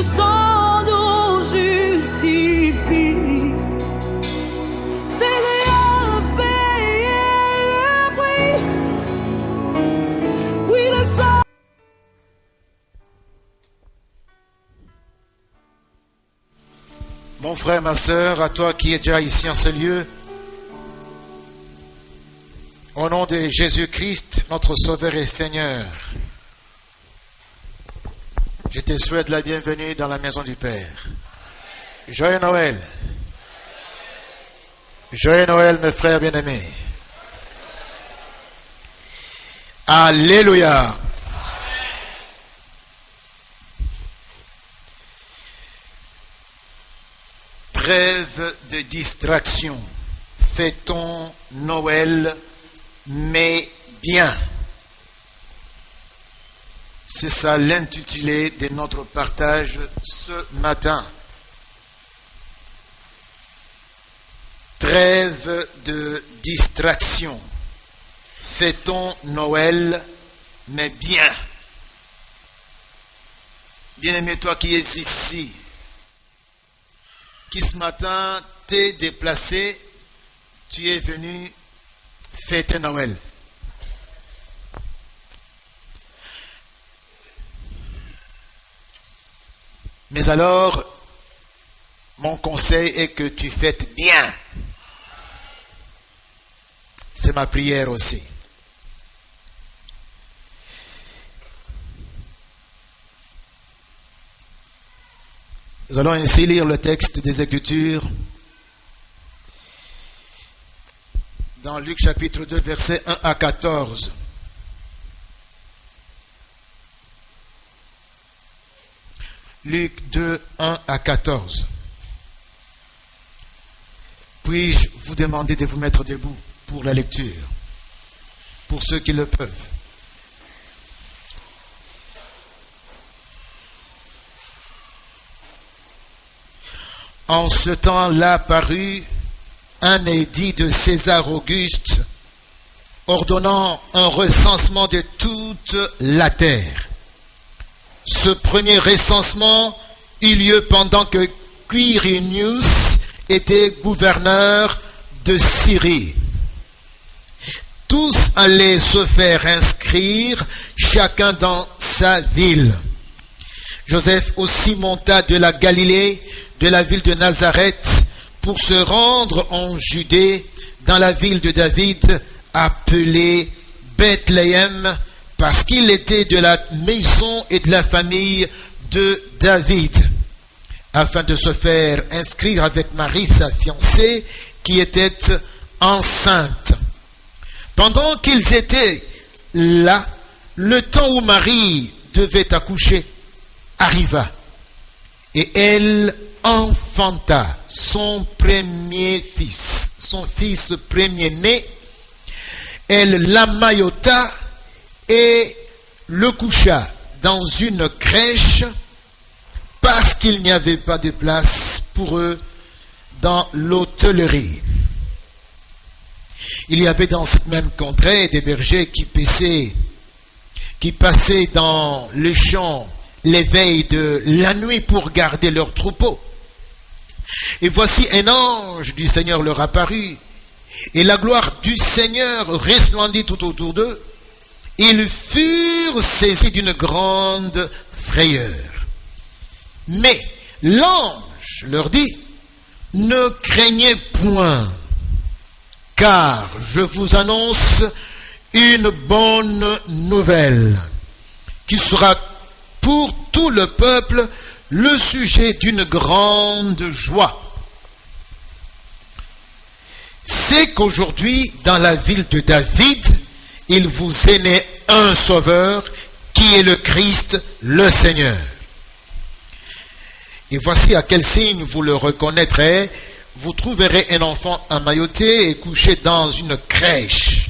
le sang nous justifie. Jésus a payé le prix. Oui, le sang. Mon frère, ma soeur, à toi qui es déjà ici en ce lieu, au nom de Jésus-Christ, notre Sauveur et Seigneur, je te souhaite la bienvenue dans la maison du Père. Joyeux Noël. Joyeux Noël, mes frères bien-aimés. Alléluia. Trêve de distraction. Fêtons Noël, mais bien. C'est ça l'intitulé de notre partage ce matin. Trêve de distraction. Fêtons Noël, mais bien. Bien-aimé, toi qui es ici, qui ce matin t'es déplacé, tu es venu fêter Noël. Mais alors, mon conseil est que tu fêtes bien. C'est ma prière aussi. Nous allons ainsi lire le texte des Écritures dans Luc chapitre 2, versets 1 à 14. Luc 2, 1 à 14. Puis-je vous demander de vous mettre debout pour la lecture, pour ceux qui le peuvent. En ce temps-là parut un édit de César Auguste ordonnant un recensement de toute la terre. Ce premier recensement eut lieu pendant que Quirinius était gouverneur de Syrie. Tous allaient se faire inscrire, chacun dans sa ville. Joseph aussi monta de la Galilée, de la ville de Nazareth, pour se rendre en Judée, dans la ville de David, appelée Bethléem, parce qu'il était de la maison et de la famille de David, afin de se faire inscrire avec Marie, sa fiancée, qui était enceinte. Pendant qu'ils étaient là, le temps où Marie devait accoucher arriva, et elle enfanta son premier fils, son fils premier-né. Elle l'amaillota et le coucha dans une crèche parce qu'il n'y avait pas de place pour eux dans l'hôtellerie. Il y avait dans cette même contrée des bergers qui passaient dans les champs les veilles de la nuit pour garder leurs troupeaux. Et voici un ange du Seigneur leur apparut, et la gloire du Seigneur resplendit tout autour d'eux. Ils furent saisis d'une grande frayeur. Mais l'ange leur dit: ne craignez point, car je vous annonce une bonne nouvelle, qui sera pour tout le peuple le sujet d'une grande joie. C'est qu'aujourd'hui, dans la ville de David, il vous est né un sauveur, qui est le Christ, le Seigneur. Et voici à quel signe vous le reconnaîtrez. Vous trouverez un enfant emmailloté et couché dans une crèche.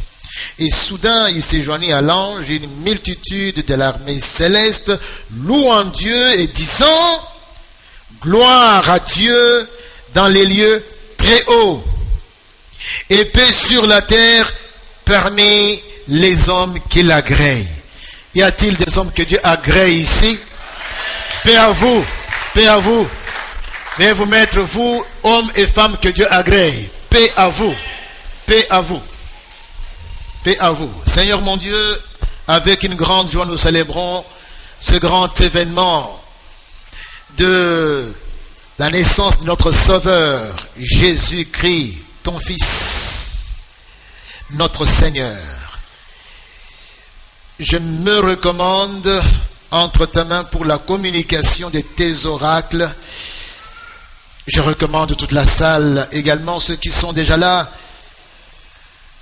Et soudain, il s'est joint à l'ange une multitude de l'armée céleste, louant Dieu et disant: gloire à Dieu dans les lieux très hauts, et paix sur la terre parmi les hommes qui l'agréent. Y a-t-il des hommes que Dieu agrée ici? Paix à vous. Paix à vous. Veuillez vous mettre, vous, hommes et femmes que Dieu agrée. Paix à vous. Paix à vous. Paix à vous. Seigneur mon Dieu, avec une grande joie, nous célébrons ce grand événement de la naissance de notre Sauveur, Jésus-Christ, ton Fils, notre Seigneur. Je me recommande entre ta main pour la communication de tes oracles. Je recommande toute la salle, également ceux qui sont déjà là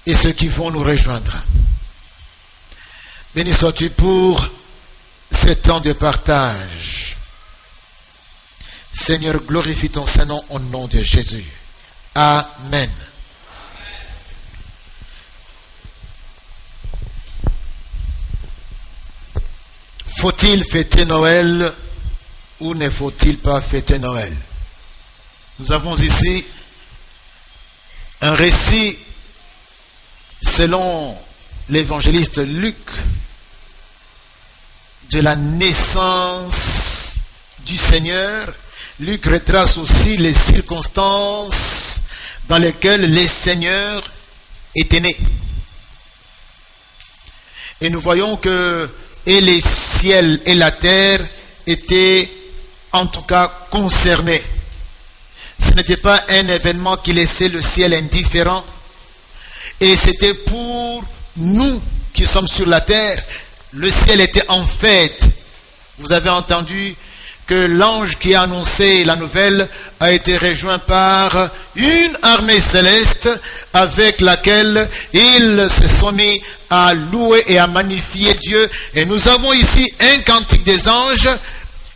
et ceux qui vont nous rejoindre. Béni sois-tu pour ce temps de partage. Seigneur, glorifie ton Saint-Nom au nom de Jésus. Amen. Faut-il fêter Noël ou ne faut-il pas fêter Noël? Nous avons ici un récit selon l'évangéliste Luc de la naissance du Seigneur. Luc retrace aussi les circonstances dans lesquelles le Seigneur était né. Et nous voyons que et les ciels et la terre étaient en tout cas concernés. Ce n'était pas un événement qui laissait le ciel indifférent. Et c'était pour nous qui sommes sur la terre. Le ciel était en fête. Vous avez entendu que l'ange qui a annoncé la nouvelle a été rejoint par une armée céleste avec laquelle ils se sont mis à louer et à magnifier Dieu. Et nous avons ici un cantique des anges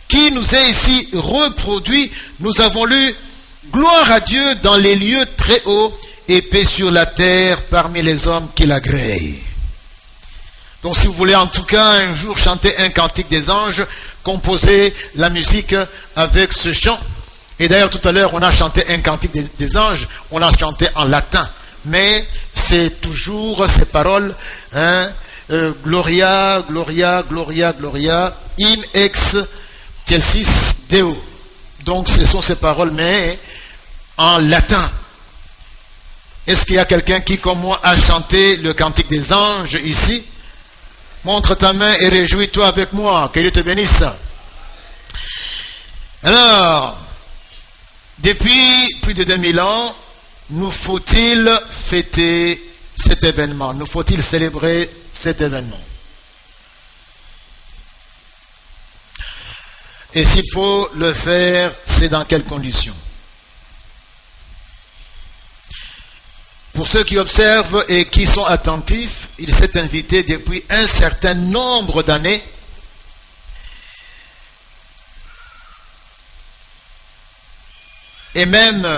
qui nous est ici reproduit. Nous avons lu « Gloire à Dieu dans les lieux très hauts et paix sur la terre parmi les hommes qui l'agréent. » Donc si vous voulez en tout cas un jour chanter un cantique des anges, composer la musique avec ce chant. Et d'ailleurs tout à l'heure on a chanté un cantique des anges, on a chanté en latin. Mais c'est toujours ces paroles, Gloria, Gloria, Gloria, Gloria, in excelsis Deo. Donc ce sont ces paroles, mais en latin. Est-ce qu'il y a quelqu'un qui, comme moi, a chanté le cantique des anges ici? Montre ta main et réjouis-toi avec moi. Que Dieu te bénisse. Alors, depuis plus de 2000 ans, nous faut-il fêter cet événement? Nous faut-il célébrer cet événement? Et s'il faut le faire, c'est dans quelles conditions? Pour ceux qui observent et qui sont attentifs, il s'est invité depuis un certain nombre d'années et même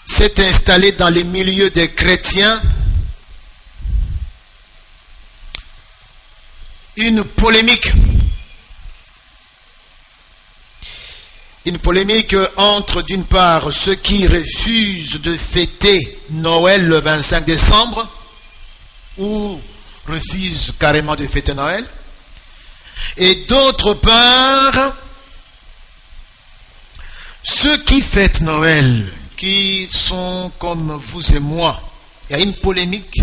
s'est installé dans les milieux des chrétiens une polémique entre d'une part ceux qui refusent de fêter Noël le 25 décembre ou refusent carrément de fêter Noël, et d'autre part ceux qui fêtent Noël, qui sont comme vous et moi. Il y a une polémique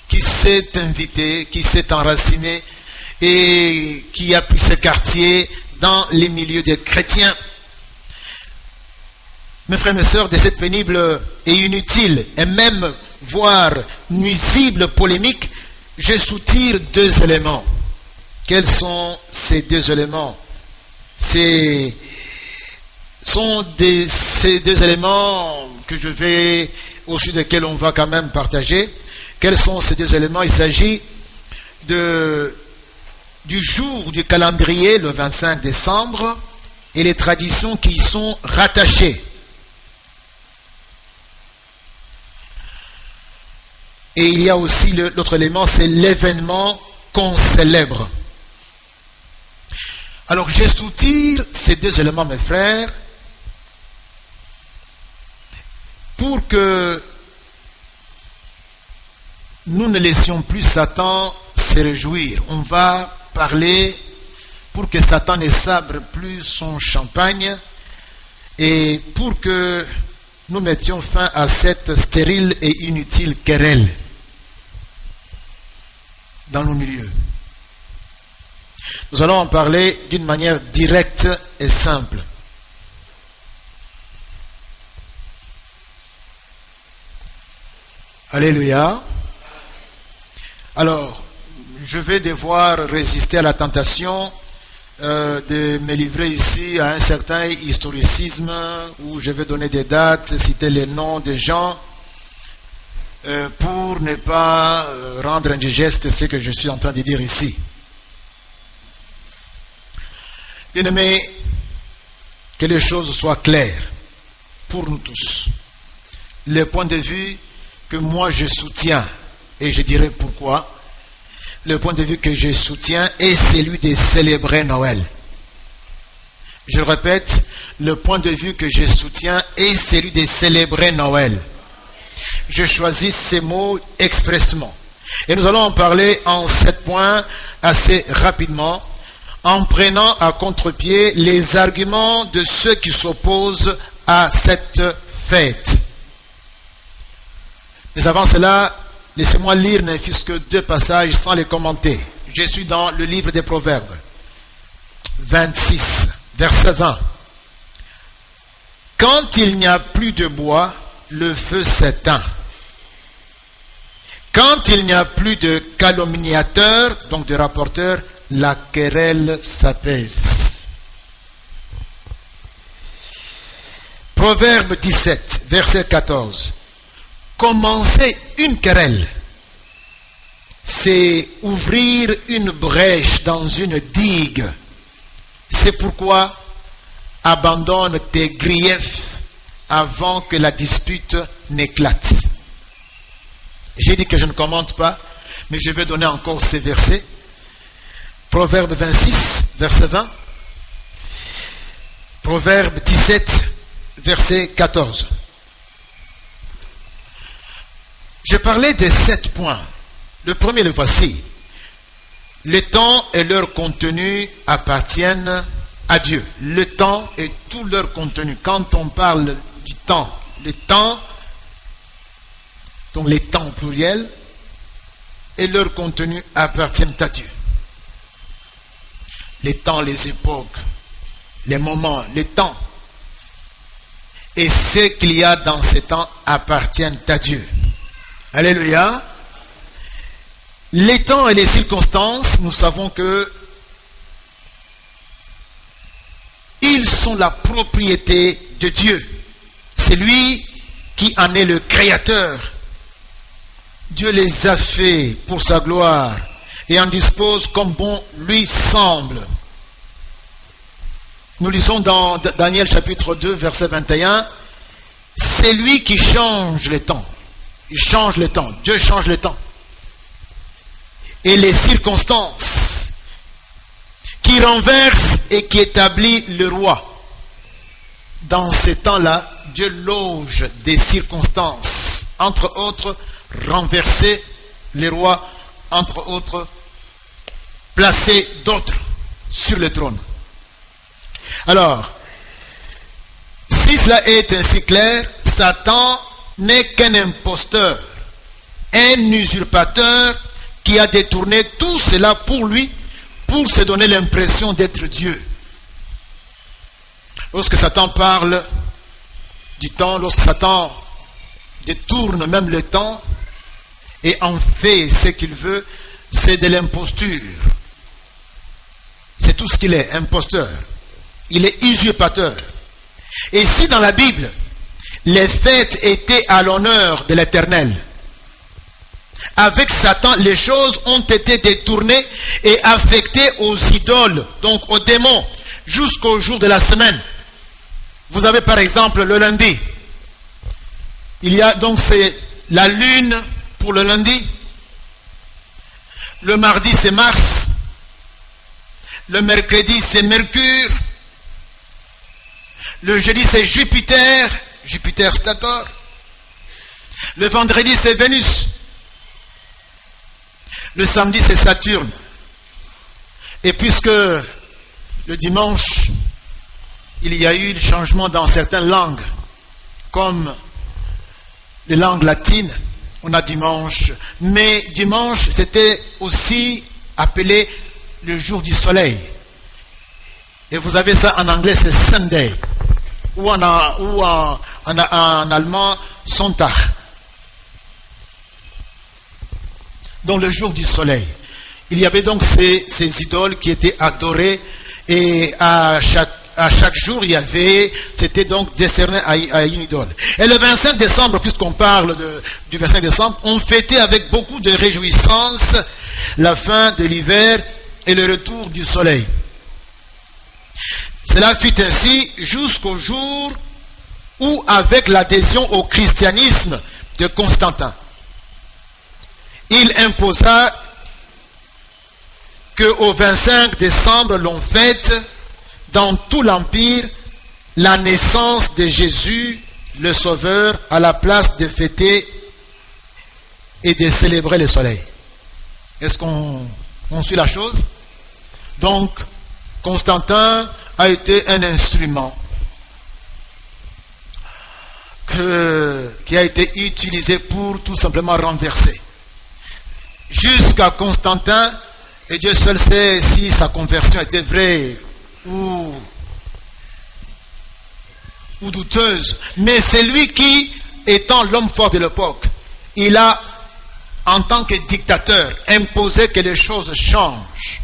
qui s'est invitée, qui s'est enracinée et qui a pris ses quartiers dans les milieux des chrétiens. Mes frères et mes sœurs, de cette pénible et inutile et même voire nuisible polémique, je soutire deux éléments. Quels sont ces deux éléments? Ces deux éléments que je vais, au sujet desquels on va quand même partager. Quels sont ces deux éléments? Il s'agit du jour du calendrier, le 25 décembre, et les traditions qui y sont rattachées. Et il y a aussi l'autre élément, c'est l'événement qu'on célèbre. Alors je soutire ces deux éléments, mes frères, pour que nous ne laissions plus Satan se réjouir. On va parler pour que Satan ne sabre plus son champagne et pour que nous mettions fin à cette stérile et inutile querelle dans nos milieux. Nous allons en parler d'une manière directe et simple. Alléluia. Alors, je vais devoir résister à la tentation de me livrer ici à un certain historicisme où je vais donner des dates, citer les noms des gens pour ne pas rendre indigeste ce que je suis en train de dire ici. Bien-aimés, que les choses soient claires pour nous tous. Le point de vue que moi je soutiens, et je dirai pourquoi, le point de vue que je soutiens est celui de célébrer Noël. Je le répète, le point de vue que je soutiens est celui de célébrer Noël. Je choisis ces mots expressément. Et nous allons en parler en 7 points assez rapidement, en prenant à contre-pied les arguments de ceux qui s'opposent à cette fête. Mais avant cela, laissez-moi lire ne fût-ce que 2 passages sans les commenter. Je suis dans le livre des Proverbes, 26, verset 20. Quand il n'y a plus de bois, le feu s'éteint. Quand il n'y a plus de calomniateurs, donc de rapporteurs, la querelle s'apaise. Proverbe 17, verset 14. Commencer une querelle, c'est ouvrir une brèche dans une digue. C'est pourquoi abandonne tes griefs avant que la dispute n'éclate. J'ai dit que je ne commente pas, mais je vais donner encore ces versets. Proverbe 26, verset 20. Proverbe 17, verset 14. Je parlais de 7 points. Le premier, le voici. Le temps et leur contenu appartiennent à Dieu. Le temps et tout leur contenu. Quand on parle du temps, le temps, donc les temps au pluriel, et leur contenu appartiennent à Dieu. Les temps, les époques, les moments, les temps. Et ce qu'il y a dans ces temps appartiennent à Dieu. Alléluia. Les temps et les circonstances, nous savons que ils sont la propriété de Dieu. C'est lui qui en est le créateur. Dieu les a faits pour sa gloire et en dispose comme bon lui semble. Nous lisons dans Daniel chapitre 2, verset 21, c'est lui qui change les temps. Il change le temps. Dieu change le temps. Et les circonstances qui renversent et qui établit le roi. Dans ces temps-là, Dieu loge des circonstances. Entre autres, renverser les rois. Entre autres, placer d'autres sur le trône. Alors, si cela est ainsi clair, Satan n'est qu'un imposteur, un usurpateur qui a détourné tout cela pour lui, pour se donner l'impression d'être Dieu. Lorsque Satan parle du temps, lorsque Satan détourne même le temps et en fait ce qu'il veut, c'est de l'imposture. C'est tout ce qu'il est, imposteur. Il est usurpateur. Et si dans la Bible, les fêtes étaient à l'honneur de l'Éternel, avec Satan, les choses ont été détournées et affectées aux idoles, donc aux démons, jusqu'au jour de la semaine. Vous avez par exemple le lundi. Il y a donc c'est la lune pour le lundi. Le mardi c'est Mars. Le mercredi c'est Mercure. Le jeudi c'est Jupiter. Jupiter Stator. Le vendredi c'est Vénus. Le samedi c'est Saturne. Et puisque le dimanche, il y a eu le changement dans certaines langues, comme les langues latines, on a dimanche. Mais dimanche, c'était aussi appelé le jour du soleil. Et vous avez ça en anglais, c'est Sunday. Ou en allemand, Sonntag. Donc le jour du soleil. Il y avait donc ces idoles qui étaient adorées. Et à chaque jour, c'était donc décerné à une idole. Et le 25 décembre, puisqu'on parle du 25 décembre, on fêtait avec beaucoup de réjouissance la fin de l'hiver et le retour du soleil. Cela fut ainsi jusqu'au jour où, avec l'adhésion au christianisme de Constantin, il imposa qu'au 25 décembre, l'on fête dans tout l'Empire la naissance de Jésus, le Sauveur, à la place de fêter et de célébrer le soleil. Est-ce qu'on suit la chose? Donc, Constantin a été un instrument qui a été utilisé pour tout simplement renverser. Jusqu'à Constantin, et Dieu seul sait si sa conversion était vraie ou douteuse, mais c'est lui qui, étant l'homme fort de l'époque, il a, en tant que dictateur, imposé que les choses changent,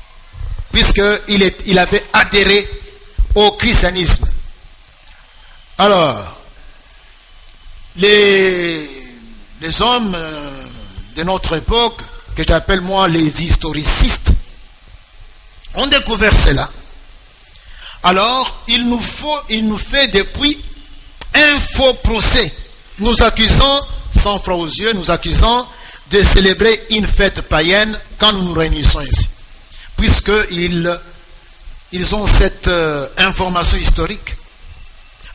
puisqu'il avait adhéré au christianisme. Alors, les hommes de notre époque, que j'appelle moi les historicistes, ont découvert cela. Alors, il nous fait depuis un faux procès, nous accusant, sans froid aux yeux, nous accusant de célébrer une fête païenne quand nous nous réunissons ici. Puisqu'ils ont cette information historique,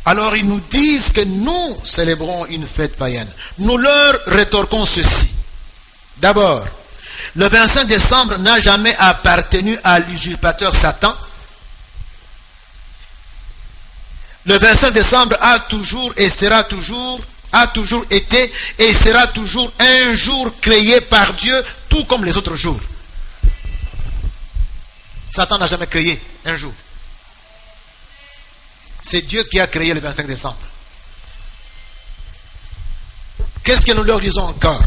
alors ils nous disent que nous célébrons une fête païenne. Nous leur rétorquons ceci. D'abord, le 25 décembre n'a jamais appartenu à l'usurpateur Satan. Le 25 décembre a toujours et sera toujours, a toujours été et sera toujours un jour créé par Dieu, tout comme les autres jours. Satan n'a jamais créé un jour. C'est Dieu qui a créé le 25 décembre. Qu'est-ce que nous leur disons encore?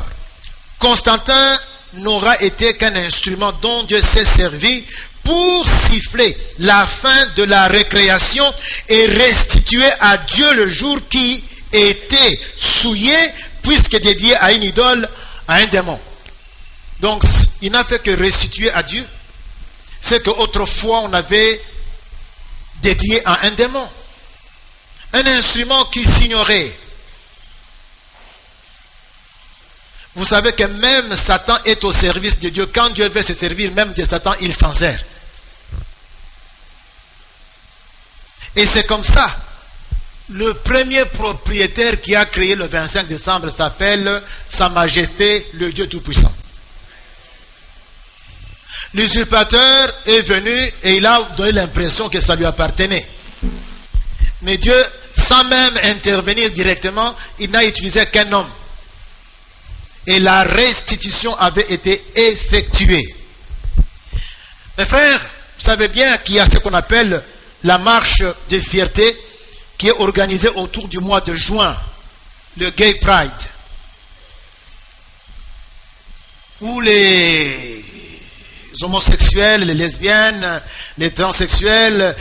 Constantin n'aura été qu'un instrument dont Dieu s'est servi pour siffler la fin de la récréation et restituer à Dieu le jour qui était souillé, puisque dédié à une idole, à un démon. Donc, il n'a fait que restituer à Dieu ce qu'autrefois on avait dédié à un démon. Un instrument qui s'ignorait. Vous savez que même Satan est au service de Dieu. Quand Dieu veut se servir même de Satan, il s'en sert. Et c'est comme ça. Le premier propriétaire qui a créé le 25 décembre s'appelle Sa Majesté, le Dieu Tout-Puissant. L'usurpateur est venu et il a donné l'impression que ça lui appartenait. Mais Dieu, sans même intervenir directement, il n'a utilisé qu'un homme. Et la restitution avait été effectuée. Mes frères, vous savez bien qu'il y a ce qu'on appelle la marche de fierté qui est organisée autour du mois de juin, le Gay Pride, où les homosexuels, les lesbiennes, les transsexuels,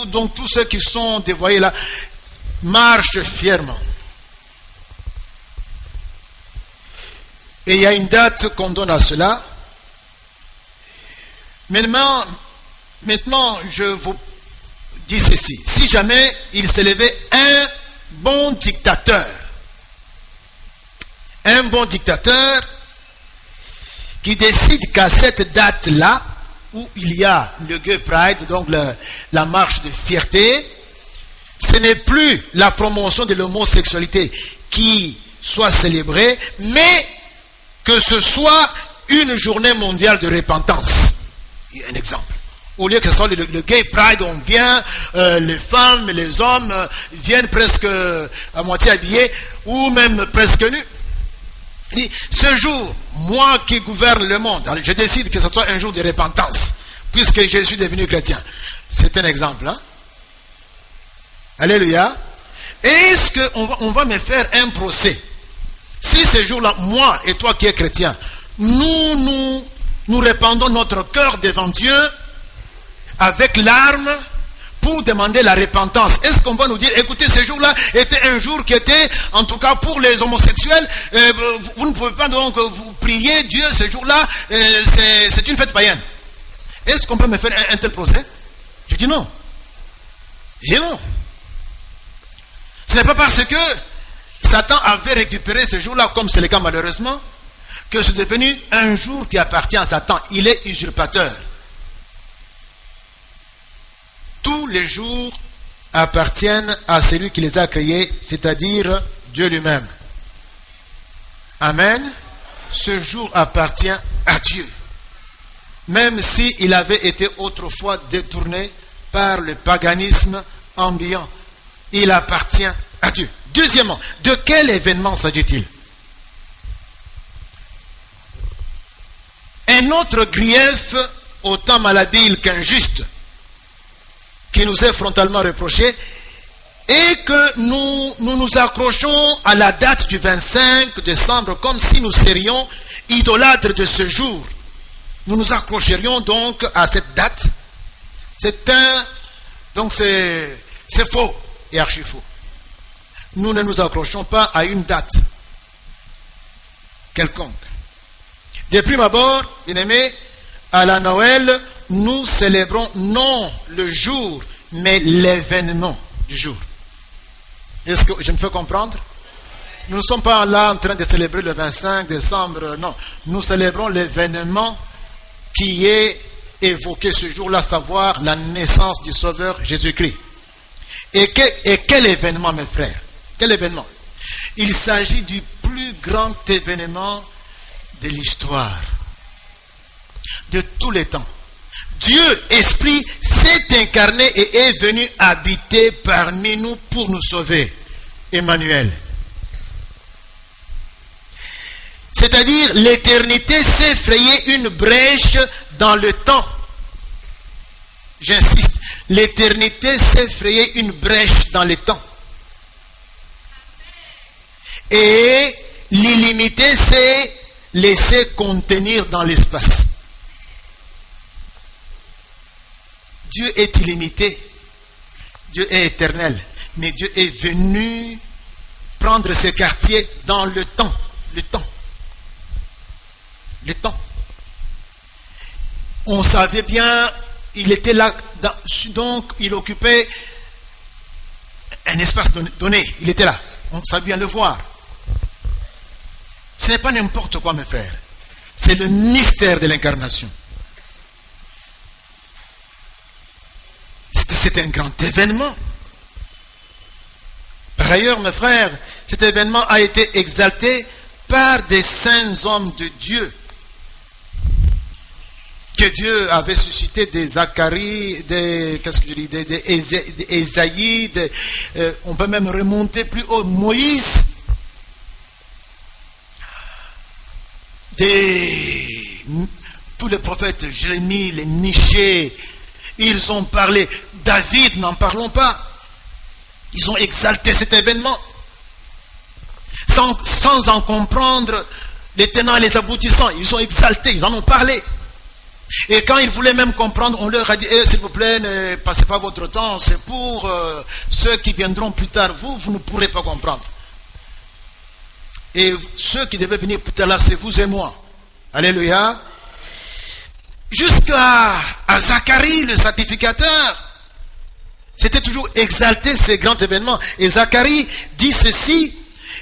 donc tous ceux qui sont dévoyés là, marchent fièrement. Et il y a une date qu'on donne à cela. Maintenant, je vous dis ceci. Si jamais il s'élevait un bon dictateur qui décide qu'à cette date-là, où il y a le Gay Pride, donc la marche de fierté, ce n'est plus la promotion de l'homosexualité qui soit célébrée, mais que ce soit une journée mondiale de repentance. Un exemple. Au lieu que ce soit le gay pride, on vient, les femmes, les hommes viennent presque à moitié habillés ou même presque nus. Il dit, ce jour, moi qui gouverne le monde, je décide que ce soit un jour de repentance, puisque je suis devenu chrétien. C'est un exemple. Hein? Alléluia. Est-ce qu'on va me faire un procès? Si ce jour-là, moi et toi qui es chrétien, nous répandons notre cœur devant Dieu avec larmes pour demander la repentance. Est-ce qu'on va nous dire, écoutez, ce jour-là était un jour qui était, en tout cas pour les homosexuels, vous ne pouvez pas donc vous prier Dieu ce jour-là, c'est une fête païenne. Est-ce qu'on peut me faire un tel procès? Je dis non. Je dis non. Ce n'est pas parce que Satan avait récupéré ce jour-là, comme c'est le cas malheureusement, que c'est devenu un jour qui appartient à Satan. Il est usurpateur. Tous les jours appartiennent à celui qui les a créés, c'est-à-dire Dieu lui-même. Amen. Ce jour appartient à Dieu. Même s'il avait été autrefois détourné par le paganisme ambiant, il appartient à Dieu. Deuxièmement, de quel événement s'agit-il? Un autre grief, autant malhabile qu'injuste, qui nous est frontalement reproché, est que nous nous accrochons à la date du 25 décembre comme si nous serions idolâtres de ce jour. Nous nous accrocherions donc à cette date. C'est faux et archi faux. Nous ne nous accrochons pas à une date quelconque. De prime abord, bien-aimés, à la Noël, nous célébrons non le jour, mais l'événement du jour. Est-ce que je me fais comprendre? Nous ne sommes pas là en train de célébrer le 25 décembre, non. Nous célébrons l'événement qui est évoqué ce jour-là, savoir la naissance du Sauveur Jésus-Christ. Et quel événement, mes frères? Quel événement? Il s'agit du plus grand événement de l'histoire, de tous les temps. Dieu, Esprit, s'est incarné et est venu habiter parmi nous pour nous sauver. Emmanuel. C'est-à-dire, l'éternité s'est frayé une brèche dans le temps. J'insiste, l'éternité s'est frayé une brèche dans le temps. Et l'illimité s'est laissé contenir dans l'espace. Dieu est illimité, Dieu est éternel, mais Dieu est venu prendre ses quartiers dans le temps, le temps. On savait bien, il était là, donc il occupait un espace donné, il était là, on savait bien le voir. Ce n'est pas n'importe quoi, mes frères, c'est le mystère de l'incarnation. C'est un grand événement. Par ailleurs, mes frères, cet événement a été exalté par des saints hommes de Dieu que Dieu avait suscité, des Zacharie, des Ésaïe, on peut même remonter plus haut, Moïse, tous les prophètes, Jérémie, les Michée, ils ont parlé. David, n'en parlons pas. Ils ont exalté cet événement sans en comprendre les tenants et les aboutissants. Ils ont exalté, ils en ont parlé. Et quand ils voulaient même comprendre, on leur a dit, s'il vous plaît, ne passez pas votre temps, c'est pour ceux qui viendront plus tard. Vous ne pourrez pas comprendre. Et ceux qui devaient venir plus tard là, c'est vous et moi. Alléluia. Jusqu'à Zacharie, le sacrificateur, c'était toujours exalté ces grands événements. Et Zacharie dit ceci,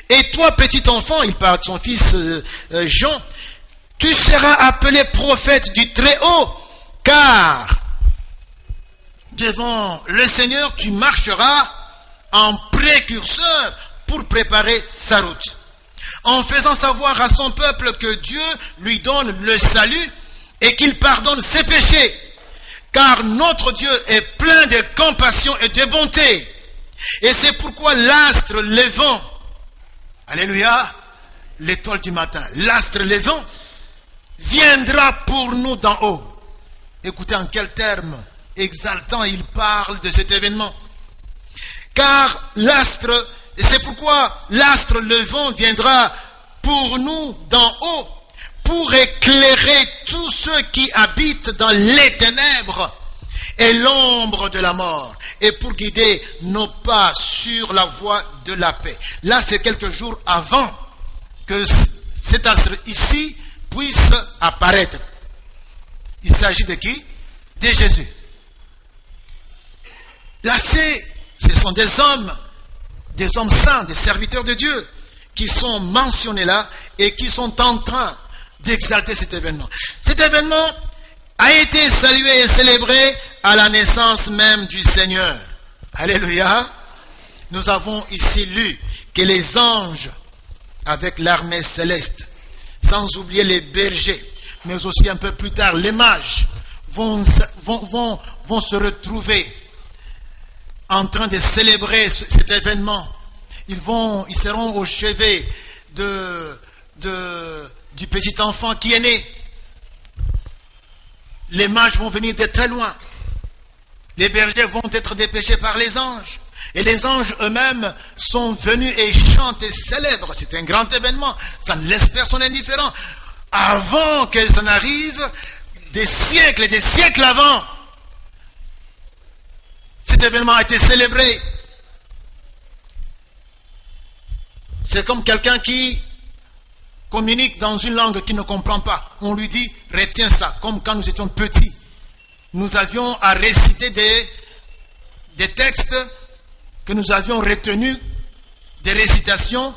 et toi petit enfant, il parle de son fils Jean, tu seras appelé prophète du Très-Haut, car devant le Seigneur tu marcheras en précurseur pour préparer sa route, en faisant savoir à son peuple que Dieu lui donne le salut et qu'il pardonne ses péchés, car notre Dieu est plein de compassion et de bonté. Et c'est pourquoi l'astre levant, alléluia, l'étoile du matin, l'astre levant viendra pour nous d'en haut. Écoutez en quels termes exaltants il parle de cet événement. Car l'astre, et c'est pourquoi l'astre levant viendra pour nous d'en haut, pour éclairer tous ceux qui habitent dans les ténèbres et l'ombre de la mort, et pour guider nos pas sur la voie de la paix. Là, c'est quelques jours avant que cet astre ici puisse apparaître. Il s'agit de qui? De Jésus. Là, ce sont des hommes saints, des serviteurs de Dieu, qui sont mentionnés là et qui sont en train d'exalter cet événement. Cet événement a été salué et célébré à la naissance même du Seigneur. Alléluia. Nous avons ici lu que les anges, avec l'armée céleste, sans oublier les bergers, mais aussi un peu plus tard les mages, vont se retrouver en train de célébrer cet événement. Ils seront au chevet du petit enfant qui est né. Les mages vont venir de très loin. Les bergers vont être dépêchés par les anges. Et les anges eux-mêmes sont venus et chantent et célèbrent. C'est un grand événement. Ça ne laisse personne indifférent. Avant que ça n'arrive, des siècles avant, cet événement a été célébré. C'est comme quelqu'un qui communique dans une langue qu'il ne comprend pas. On lui dit, retiens ça. Comme quand nous étions petits, nous avions à réciter des textes que nous avions retenus, des récitations,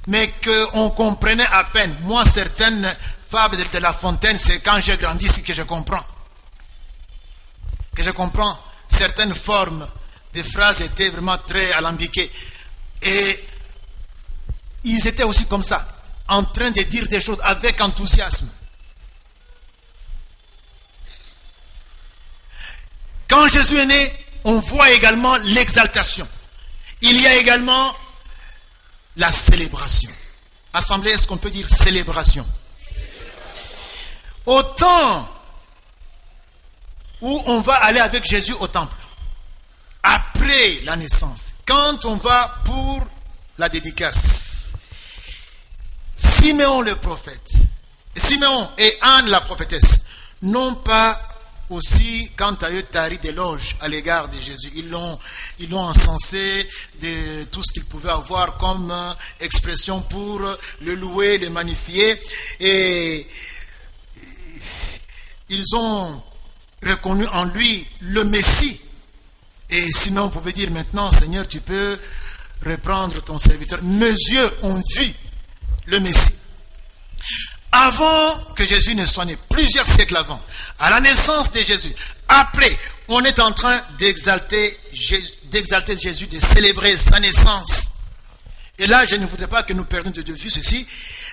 mais qu'on comprenait à peine. Moi, certaines fables de La Fontaine, c'est quand j'ai grandi ici que je comprends. Que je comprends. Certaines formes des phrases étaient vraiment très alambiquées. Et ils étaient aussi comme ça, en train de dire des choses avec enthousiasme. Quand Jésus est né, on voit également l'exaltation. Il y a également la célébration. Assemblée, est-ce qu'on peut dire célébration? Au temps où on va aller avec Jésus au temple, après la naissance, quand on va pour la dédicace, Siméon le prophète, Siméon et Anne la prophétesse, n'ont pas aussi, quant à eux, tari d'éloge à l'égard de Jésus. Ils l'ont encensé de tout ce qu'ils pouvaient avoir comme expression pour le louer, le magnifier. Et ils ont reconnu en lui le Messie. Et Simeon pouvait dire maintenant, Seigneur, tu peux reprendre ton serviteur. Mes yeux ont vu le Messie. Avant que Jésus ne soit né, plusieurs siècles avant, à la naissance de Jésus, après, on est en train d'exalter Jésus, de célébrer sa naissance. Et là, je ne voudrais pas que nous perdions de vue ceci.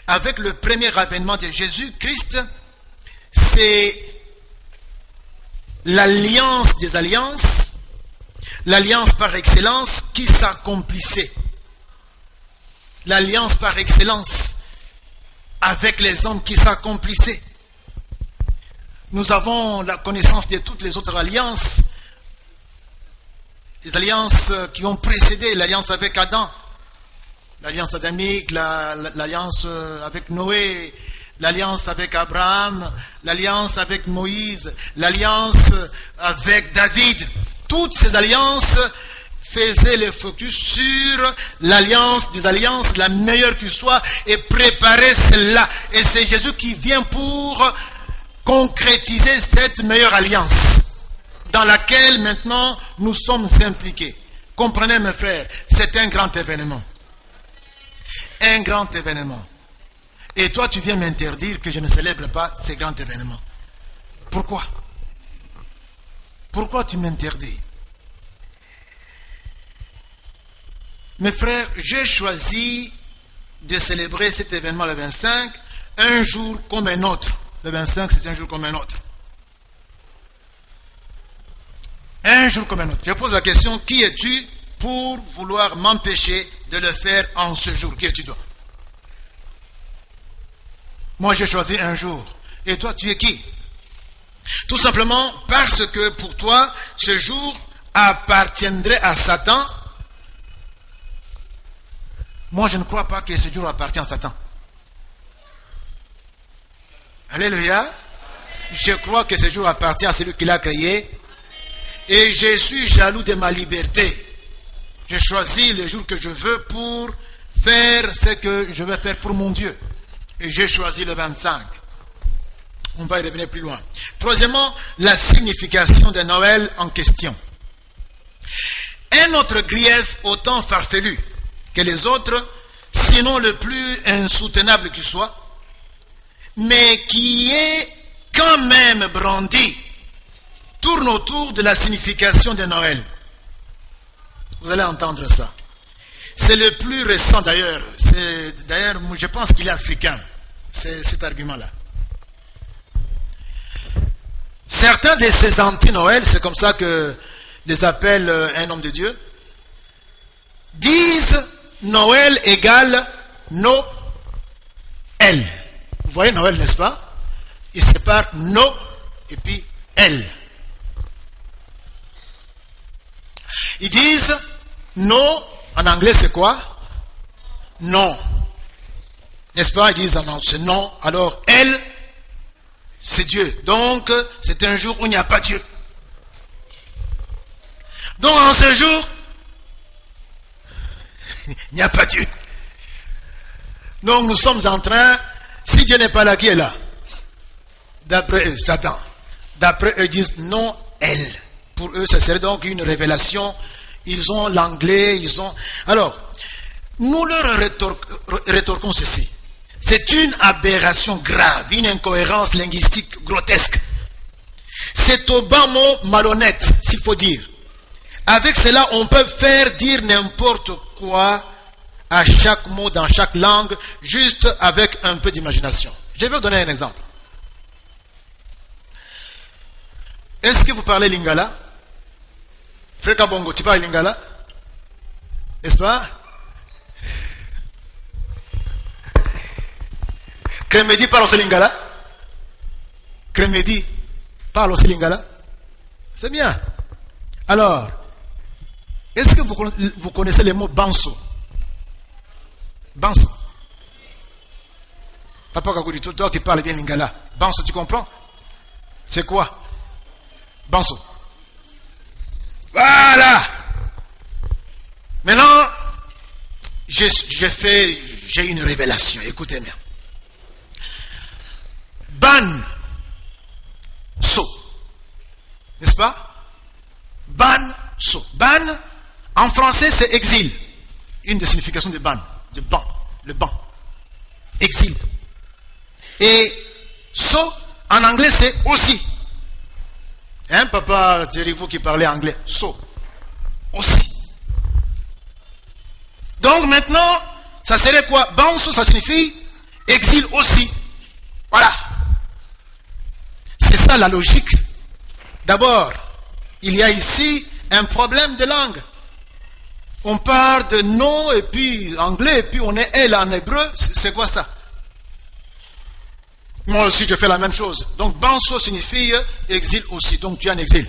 Avec le premier avènement de Jésus-Christ, c'est l'alliance des alliances, l'alliance par excellence qui s'accomplissait. L'alliance par excellence avec les hommes qui s'accomplissaient. Nous avons la connaissance de toutes les autres alliances, les alliances qui ont précédé l'alliance avec Adam, l'alliance adamique, l'alliance avec Noé, l'alliance avec Abraham, l'alliance avec Moïse, l'alliance avec David. Toutes ces alliances faisaient le focus sur l'alliance des alliances, la meilleure qui soit, et préparer celle-là. Et c'est Jésus qui vient pour concrétiser cette meilleure alliance dans laquelle maintenant nous sommes impliqués. Comprenez mes frères, c'est un grand événement. Un grand événement. Et toi, tu viens m'interdire que je ne célèbre pas ces grands événements. Pourquoi? Pourquoi tu m'interdis? Mes frères, j'ai choisi de célébrer cet événement le 25, un jour comme un autre. Le 25, c'est un jour comme un autre. un jour comme un autre. Je pose la question, qui es-tu pour vouloir m'empêcher de le faire en ce jour? Qui es-tu toi? Moi, j'ai choisi un jour. Et toi, tu es qui? Tout simplement parce que pour toi, ce jour appartiendrait à Satan. Moi, je ne crois pas que ce jour appartient à Satan. Alléluia. Je crois que ce jour appartient à celui qui l'a créé. Et je suis jaloux de ma liberté. Je choisis le jour que je veux pour faire ce que je vais faire pour mon Dieu. Et j'ai choisi le 25. On va y revenir plus loin. Troisièmement, la signification de Noël en question. Un autre grief autant farfelu que les autres, sinon le plus insoutenable qu'il soit, mais qui est quand même brandi, tourne autour de la signification de Noël. Vous allez entendre ça. C'est le plus récent d'ailleurs. D'ailleurs, je pense qu'il est africain, cet argument-là. Certains de ces anti-Noël, c'est comme ça que les appelle un homme de Dieu, disent Noël égale Noël. Vous voyez Noël, n'est-ce pas? Il sépare No et puis Elle. Ils disent No, en anglais c'est quoi? Non. N'est-ce pas? Ils disent non, c'est non. Alors Elle, c'est Dieu. Donc c'est un jour où il n'y a pas Dieu. Donc en ce jour, il n'y a pas Dieu. Donc nous sommes en train, si Dieu n'est pas là, qui est là? D'après eux, Satan. D'après eux, ils disent non, Elle. Pour eux, ça serait donc une révélation. Ils ont l'anglais, ils ont... Alors, nous leur rétorquons ceci. C'est une aberration grave, une incohérence linguistique grotesque. C'est au bas mot malhonnête, s'il faut dire. Avec cela, on peut faire dire n'importe quoi à chaque mot dans chaque langue, juste avec un peu d'imagination. Je vais vous donner un exemple. Est-ce que vous parlez lingala? Frère Kabongo, tu parles lingala? N'est-ce pas? Kremedi parle aussi lingala? Kremedi parle aussi lingala? C'est bien. Alors, est-ce que vous connaissez le mot banso? Banso. Papa Kagoudi, toi qui parles bien lingala. Banso, tu comprends? C'est quoi? Banso. Voilà. Maintenant, j'ai une révélation. Écoutez bien. Ban. So. N'est-ce pas? Ban. So. Ban, en français, c'est exil. Une des significations de ban. De ban. Le ban. Exil. Et so, en anglais, c'est aussi. Hein, papa, vous qui parlez anglais. So. Aussi. Donc maintenant, ça serait quoi? Banso, ça signifie exil aussi. Voilà. C'est ça la logique. D'abord, il y a ici un problème de langue. On parle de no et puis anglais et puis on est elle en hébreu. C'est quoi ça? Moi aussi je fais la même chose. Donc banso signifie exil aussi. Donc tu es en exil.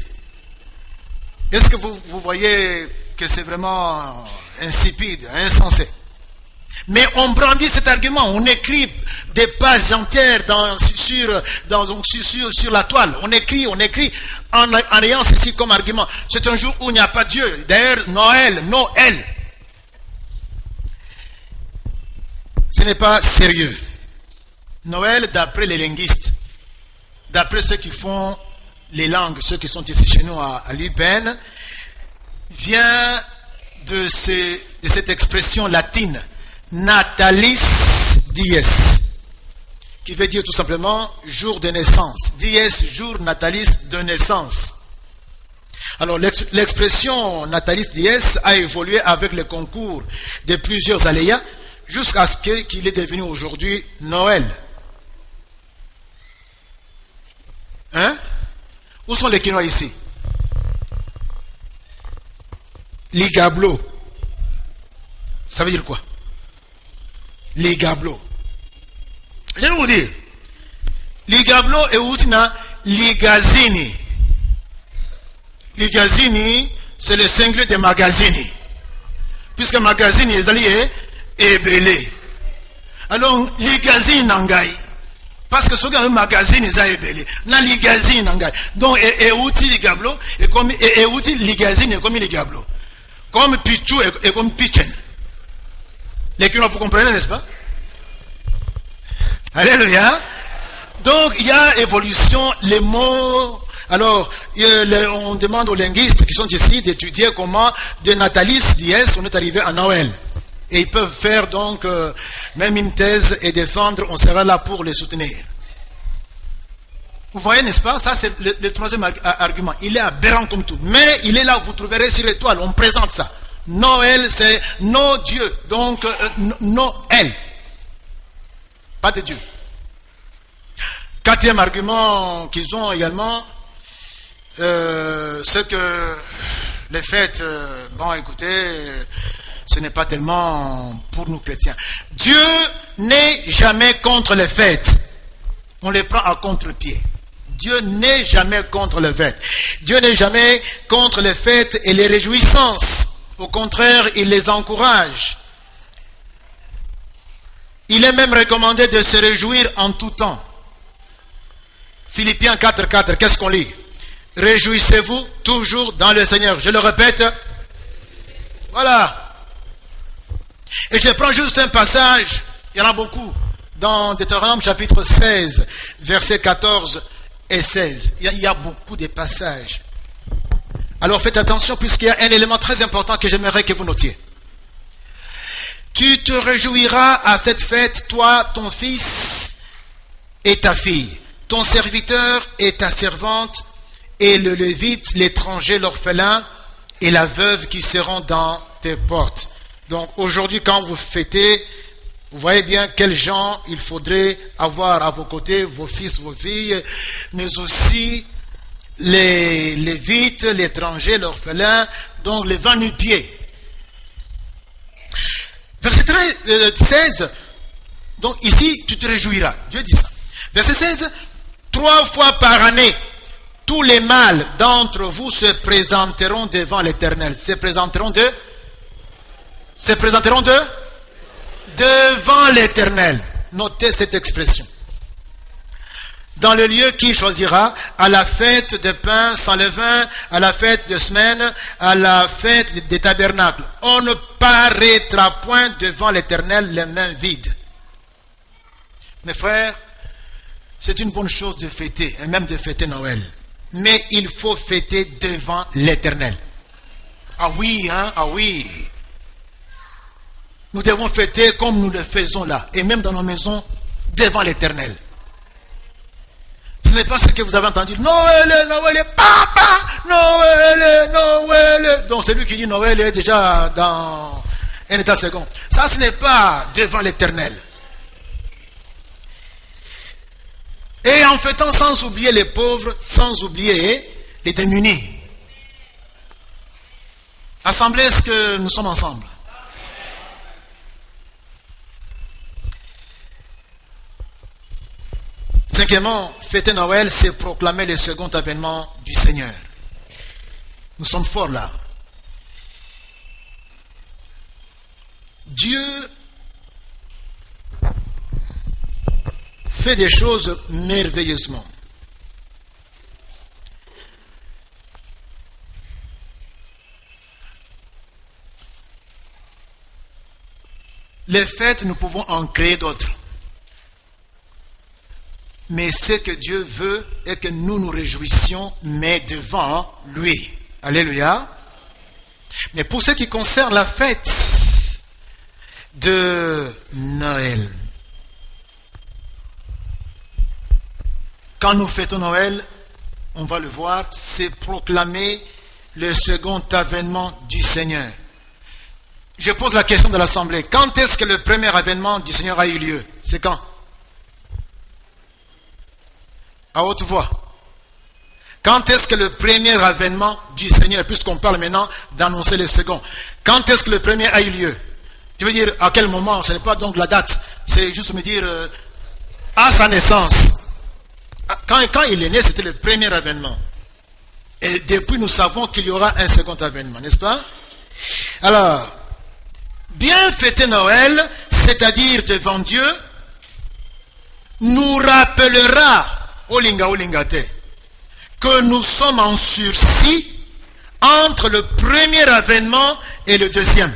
Est-ce que vous voyez que c'est vraiment insipide, insensé? Mais on brandit cet argument, on écrit des pages entières sur la toile. On écrit en ayant ceci comme argument. C'est un jour où il n'y a pas Dieu. D'ailleurs, Noël. Ce n'est pas sérieux. Noël, d'après les linguistes, d'après ceux qui font les langues, ceux qui sont ici chez nous à l'UPN, vient de cette expression latine. Natalis dies, qui veut dire tout simplement jour de naissance. Dies, jour, natalis, de naissance. Alors l'expression natalis dies a évolué avec le concours de plusieurs aléas jusqu'à ce qu'il est devenu aujourd'hui Noël. Hein? Où sont les Quinois ici? Ligablo. Ça veut dire quoi? Ligablo. Je vais vous dire. Ligablo est aussi dans ligazini. Ligazini, c'est le singulier de magazini. Puisque magazine est ébélé. Alors, ligazini nangai. Parce que ce que le magazine est ébélé. Na ligazini nangai. Donc, et outil ligablo, et comme et outil ligazini est comme ligablo. Comme pichou et comme pichen. Les clients, vous comprenez, n'est-ce pas? Alléluia. Donc, il y a évolution, les mots. Alors, on demande aux linguistes qui sont ici d'étudier comment, de Natalis Dies, on est arrivé à Noël. Et ils peuvent faire donc même une thèse et défendre, on sera là pour les soutenir. Vous voyez, n'est-ce pas? Ça, c'est le troisième argument. Il est aberrant comme tout. Mais il est là, vous trouverez sur l'étoile, on présente ça. Noël, c'est nos dieux. Donc, Noël. Pas de Dieu. Quatrième argument qu'ils ont également, c'est que les fêtes, bon écoutez, ce n'est pas tellement pour nous chrétiens. Dieu n'est jamais contre les fêtes. On les prend à contre-pied. Dieu n'est jamais contre les fêtes. Dieu n'est jamais contre les fêtes et les réjouissances. Au contraire, il les encourage. Il est même recommandé de se réjouir en tout temps. Philippiens 4.4, qu'est-ce qu'on lit? Réjouissez-vous toujours dans le Seigneur. Je le répète. Voilà. Et je prends juste un passage, il y en a beaucoup, dans Deutéronome chapitre 16, versets 14 et 16. Il y a beaucoup de passages. Alors faites attention puisqu'il y a un élément très important que j'aimerais que vous notiez. Tu te réjouiras à cette fête, toi, ton fils et ta fille, ton serviteur et ta servante, et le lévite, l'étranger, l'orphelin, et la veuve qui seront dans tes portes. Donc aujourd'hui, quand vous fêtez, vous voyez bien quels gens il faudrait avoir à vos côtés, vos fils, vos filles, mais aussi les lévites, l'étranger, l'orphelin, donc les 20 nu-pieds. Verset 16, donc ici, tu te réjouiras. Dieu dit ça. Verset 16, 3 fois par année, tous les mâles d'entre vous se présenteront devant l'Éternel. Se présenteront devant l'Éternel. Notez cette expression. Dans le lieu qu'il choisira, à la fête de pain sans levain, à la fête de semaine, à la fête des tabernacles. On ne paraîtra point devant l'Éternel les mains vides. Mes frères, c'est une bonne chose de fêter, et même de fêter Noël. Mais il faut fêter devant l'Éternel. Ah oui, hein? Ah oui. Nous devons fêter comme nous le faisons là, et même dans nos maisons, devant l'Éternel. Ce n'est pas ce que vous avez entendu. Noël, Noël, papa, Noël, Noël. Donc celui qui dit Noël est déjà dans un état second. Ça, ce n'est pas devant l'Éternel. Et en fêtant sans oublier les pauvres, sans oublier les démunis. Assemblée, est-ce que nous sommes ensemble? Cinquièmement, fêter Noël, c'est proclamer le second avènement du Seigneur. Nous sommes forts là. Dieu fait des choses merveilleusement. Les fêtes, nous pouvons en créer d'autres. Mais ce que Dieu veut est que nous nous réjouissions, mais devant lui. Alléluia. Mais pour ce qui concerne la fête de Noël, quand nous fêtons Noël, on va le voir, c'est proclamer le second avènement du Seigneur. Je pose la question de l'Assemblée. Quand est-ce que le premier avènement du Seigneur a eu lieu? C'est quand? À haute voix. Quand est-ce que le premier avènement du Seigneur, puisqu'on parle maintenant d'annoncer le second, quand est-ce que le premier a eu lieu? Tu veux dire à quel moment? Ce n'est pas donc la date, c'est juste me dire à sa naissance. Quand il est né, c'était le premier avènement. Et depuis, nous savons qu'il y aura un second avènement, n'est-ce pas? Alors, bien fêter Noël, c'est-à-dire devant Dieu, nous rappellera, olingate, que nous sommes en sursis entre le premier avènement et le deuxième.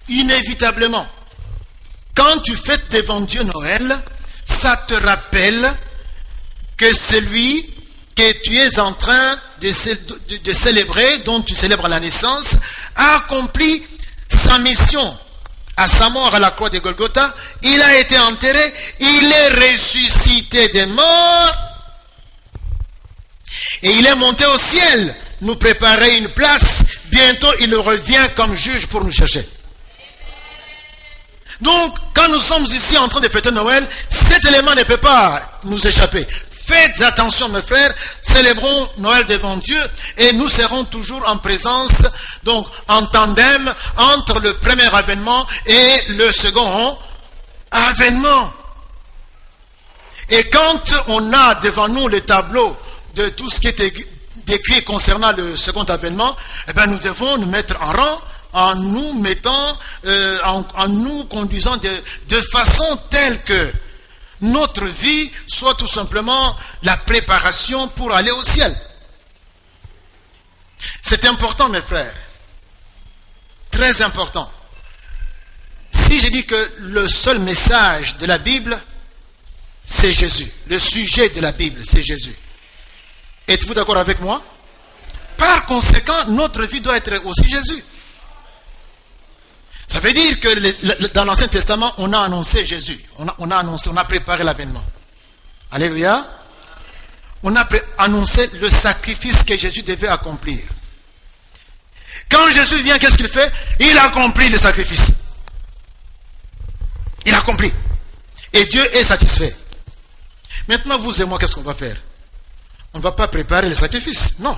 Inévitablement. Quand tu fêtes devant Dieu Noël, ça te rappelle que celui que tu es en train de célébrer, dont tu célèbres la naissance, a accompli sa mission. À sa mort à la croix de Golgotha, il a été enterré, il est ressuscité des morts, et il est monté au ciel, nous préparer une place. Bientôt, il revient comme juge pour nous chercher. Donc, quand nous sommes ici en train de fêter Noël, cet élément ne peut pas nous échapper. Faites attention, mes frères, célébrons Noël devant Dieu et nous serons toujours en présence, donc en tandem entre le premier avènement et le second avènement. Et quand on a devant nous le tableau de tout ce qui est décrit concernant le second avènement, eh bien nous devons nous mettre en rang en nous mettant, en nous conduisant de façon telle que notre vie soit tout simplement la préparation pour aller au ciel. C'est important, mes frères. Très important. Si je dis que le seul message de la Bible, c'est Jésus. Le sujet de la Bible, c'est Jésus. Êtes-vous d'accord avec moi? Par conséquent, notre vie doit être aussi Jésus. Ça veut dire que dans l'Ancien Testament, on a annoncé Jésus. On a préparé l'avènement. Alléluia. On a annoncé le sacrifice que Jésus devait accomplir. Quand Jésus vient, qu'est-ce qu'il fait? Il accomplit le sacrifice. Il accomplit. Et Dieu est satisfait. Maintenant, vous et moi, qu'est-ce qu'on va faire? On ne va pas préparer le sacrifice. Non.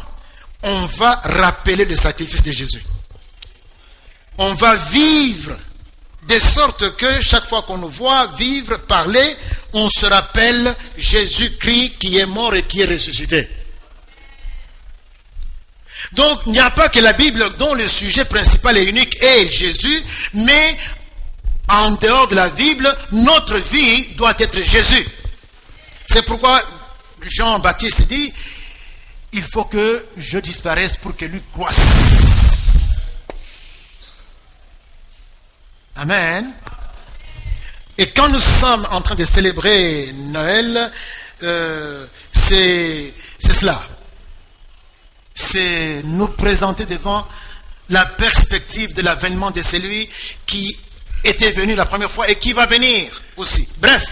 On va rappeler le sacrifice de Jésus. On va vivre de sorte que chaque fois qu'on nous voit vivre, parler, on se rappelle Jésus-Christ qui est mort et qui est ressuscité. Donc, il n'y a pas que la Bible dont le sujet principal et unique est Jésus, mais en dehors de la Bible, notre vie doit être Jésus. C'est pourquoi Jean-Baptiste dit, il faut que je disparaisse pour que lui croisse. Amen. Et quand nous sommes en train de célébrer Noël, c'est cela. C'est nous présenter devant la perspective de l'avènement de celui qui était venu la première fois et qui va venir aussi. Bref,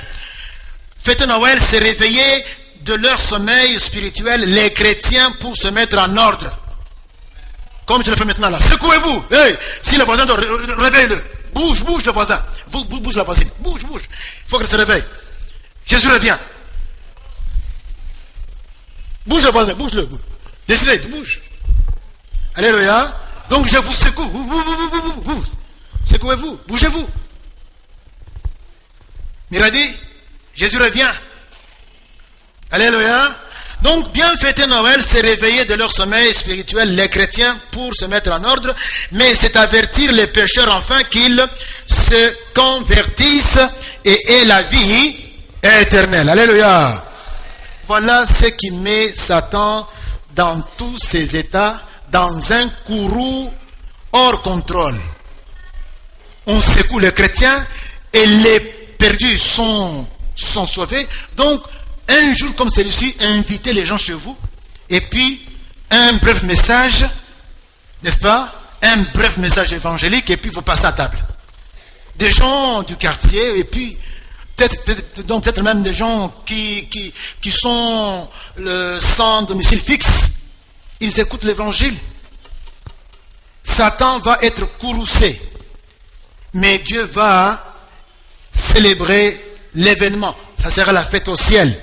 fêter Noël, c'est réveiller de leur sommeil spirituel les chrétiens pour se mettre en ordre. Comme je le fais maintenant là. Secouez-vous. Hey, si le voisin doit réveille-le. Bouge le voisin. Bouge la voisine. Bouge. Il faut qu'elle se réveille. Jésus revient. Bouge le voisin, bouge-le. Décidez, bouge. Alléluia. Donc je vous secoue. Secouez-vous. Bougez-vous. Miradi, Jésus revient. Alléluia. Donc, bien fêter Noël, c'est réveiller de leur sommeil spirituel les chrétiens pour se mettre en ordre, mais c'est avertir les pécheurs enfin qu'ils se convertissent et aient la vie éternelle. Alléluia. Voilà ce qui met Satan dans tous ses états, dans un courroux hors contrôle. On secoue les chrétiens et les perdus sont sauvés. Donc, un jour comme celui-ci, invitez les gens chez vous, et puis un bref message, n'est-ce pas? Un bref message évangélique, et puis vous passez à table. Des gens du quartier, et puis peut-être même des gens qui sont sans domicile fixe, ils écoutent l'évangile. Satan va être courroucé, mais Dieu va célébrer l'événement. Ça sera la fête au ciel.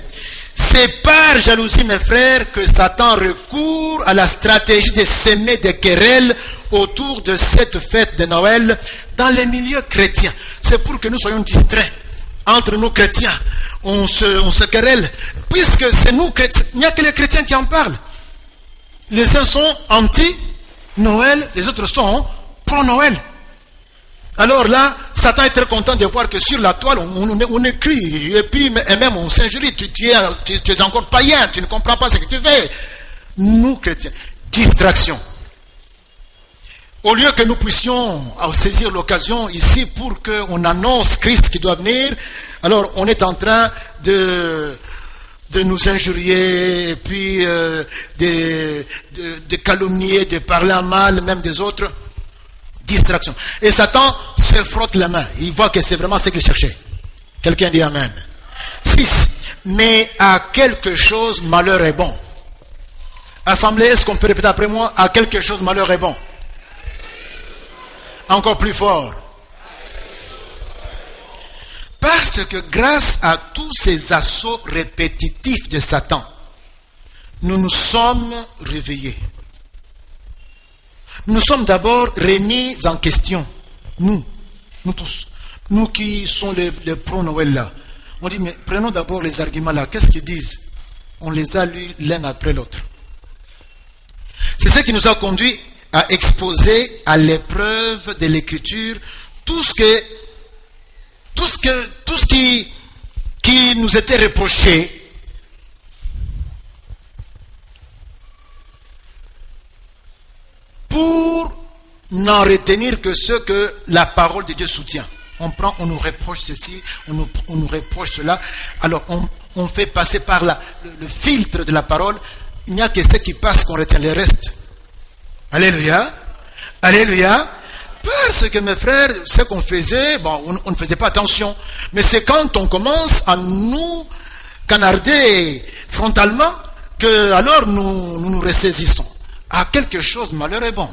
C'est par jalousie, mes frères, que Satan recourt à la stratégie de semer des querelles autour de cette fête de Noël dans les milieux chrétiens. C'est pour que nous soyons distraits entre nous chrétiens. On se querelle, puisque c'est nous chrétiens. Il n'y a que les chrétiens qui en parlent. Les uns sont anti-Noël, les autres sont pro-Noël. Alors là, Satan est très content de voir que sur la toile, on écrit, et puis et même on s'injurie, tu es encore païen, tu ne comprends pas ce que tu fais. Nous, chrétiens, distraction. Au lieu que nous puissions saisir l'occasion ici pour qu'on annonce Christ qui doit venir, alors on est en train de nous injurier, et puis de calomnier, de parler en mal, même des autres. Distraction. Et Satan se frotte les mains. Il voit que c'est vraiment ce qu'il cherchait. Quelqu'un dit Amen. 6. Mais à quelque chose, malheur est bon. Assemblée, est-ce qu'on peut répéter après moi? À quelque chose, malheur est bon. Encore plus fort. Parce que grâce à tous ces assauts répétitifs de Satan, nous nous sommes réveillés. Nous sommes d'abord remis en question. Nous tous. Nous qui sommes les pro-Noël là. On dit, mais prenons d'abord les arguments là. Qu'est-ce qu'ils disent? On les a lus l'un après l'autre. C'est ce qui nous a conduit à exposer à l'épreuve de l'écriture tout ce qui nous était reproché. Pour n'en retenir que ce que la parole de Dieu soutient. On nous reproche ceci, on nous reproche cela. Alors on fait passer par le filtre de la parole. Il n'y a que ce qui passe qu'on retient le reste. Alléluia. Alléluia. Parce que mes frères, ce qu'on faisait, on ne faisait pas attention. Mais c'est quand on commence à nous canarder frontalement que alors nous ressaisissons. À quelque chose, malheur est bon.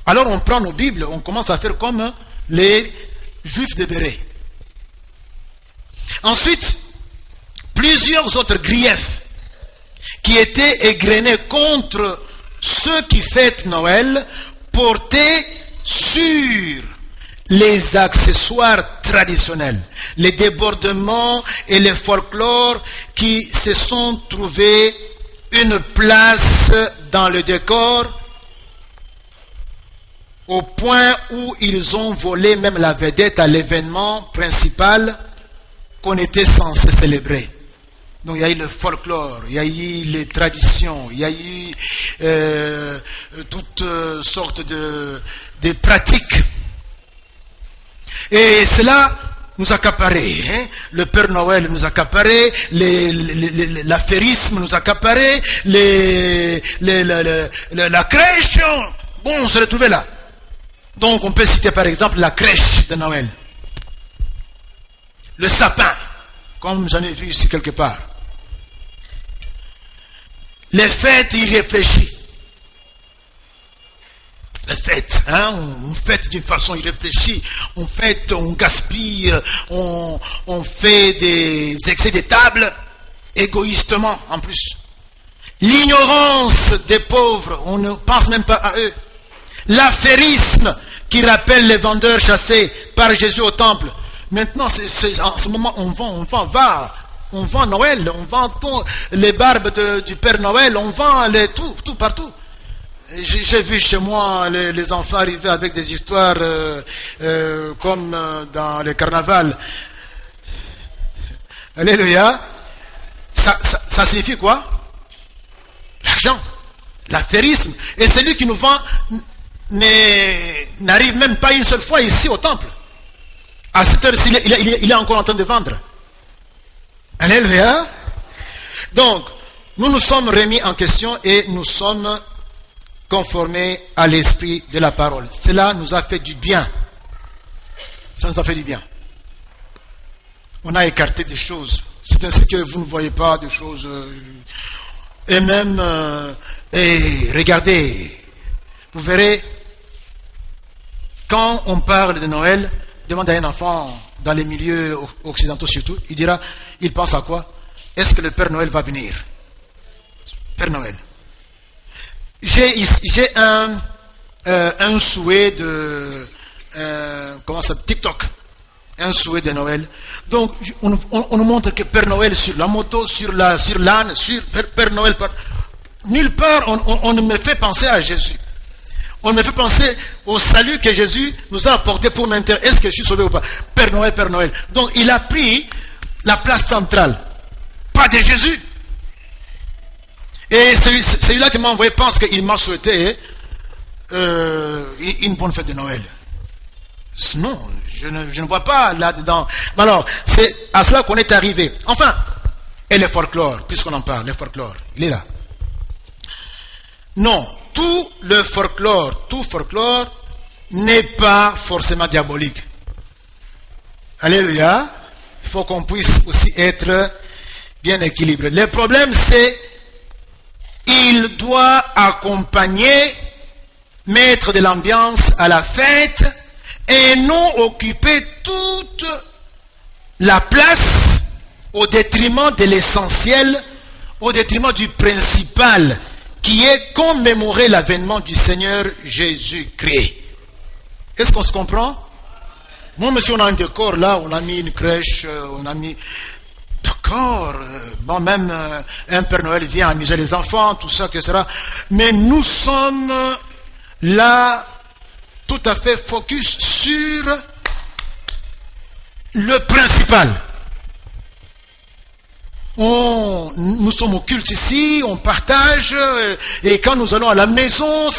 Alors on prend nos Bibles, on commence à faire comme les Juifs de Béret. Ensuite, plusieurs autres griefs qui étaient égrenés contre ceux qui fêtent Noël portaient sur les accessoires traditionnels, les débordements et les folklores qui se sont trouvés une place dans le décor au point où ils ont volé même la vedette à l'événement principal qu'on était censé célébrer. Donc il y a eu le folklore, il y a eu les traditions, il y a eu toutes sortes de pratiques. Et cela nous accaparait. Le Père Noël nous accaparait, l'affairisme nous accaparait, la crèche. Bon, on se retrouvait là. Donc on peut citer par exemple la crèche de Noël. Le sapin, comme j'en ai vu ici quelque part. Les fêtes irréfléchies. Les fêtes, on fête d'une façon irréfléchie, on fête, on gaspille, on fait des excès de table, égoïstement en plus. L'ignorance des pauvres, on ne pense même pas à eux. L'affairisme qui rappelle les vendeurs chassés par Jésus au temple. Maintenant, en ce moment, on vend Noël, on vend les barbes du Père Noël, on vend tout partout. J'ai vu chez moi les enfants arriver avec des histoires comme dans les carnavals. Alléluia. Ça signifie quoi? L'argent, l'affairisme. Et celui qui nous vend n'arrive même pas une seule fois ici au temple. À cette heure-ci, il est encore en train de vendre. Alléluia. Donc, nous nous sommes remis en question et nous sommes conformés à l'esprit de la parole. Cela nous a fait du bien. Ça nous a fait du bien. On a écarté des choses. C'est ainsi que vous ne voyez pas de choses. Et même, regardez, vous verrez, quand on parle de Noël, demande à un enfant, dans les milieux occidentaux surtout, il pense à quoi? est-ce que le Père Noël va venir? Père Noël. J'ai un souhait de comment ça, TikTok, un souhait de Noël. Donc on nous montre que Père Noël sur la moto, sur l'âne, sur Père Noël. Nulle part on ne me fait penser à Jésus. On me fait penser au salut que Jésus nous a apporté pour m'intéresser. Est-ce que je suis sauvé ou pas? Père Noël, Père Noël. Donc il a pris la place centrale, pas de Jésus. Et celui-là qui m'a envoyé pense qu'il m'a souhaité une bonne fête de Noël. Non, je ne vois pas là-dedans. Alors, c'est à cela qu'on est arrivé. Enfin, et le folklore, puisqu'on en parle, le folklore, il est là. Non, tout folklore n'est pas forcément diabolique. Alléluia. Il faut qu'on puisse aussi être bien équilibré. Le problème, c'est il doit accompagner, mettre de l'ambiance à la fête et non occuper toute la place au détriment de l'essentiel, au détriment du principal qui est commémorer l'avènement du Seigneur Jésus-Christ. Est-ce qu'on se comprend? Bon, monsieur, on a un décor là, on a mis une crèche, on a mis... D'accord, bon, même un Père Noël vient amuser les enfants, tout ça, etc. Mais nous sommes là tout à fait focus sur le principal. Nous sommes au culte ici, on partage, et quand nous allons à la maison,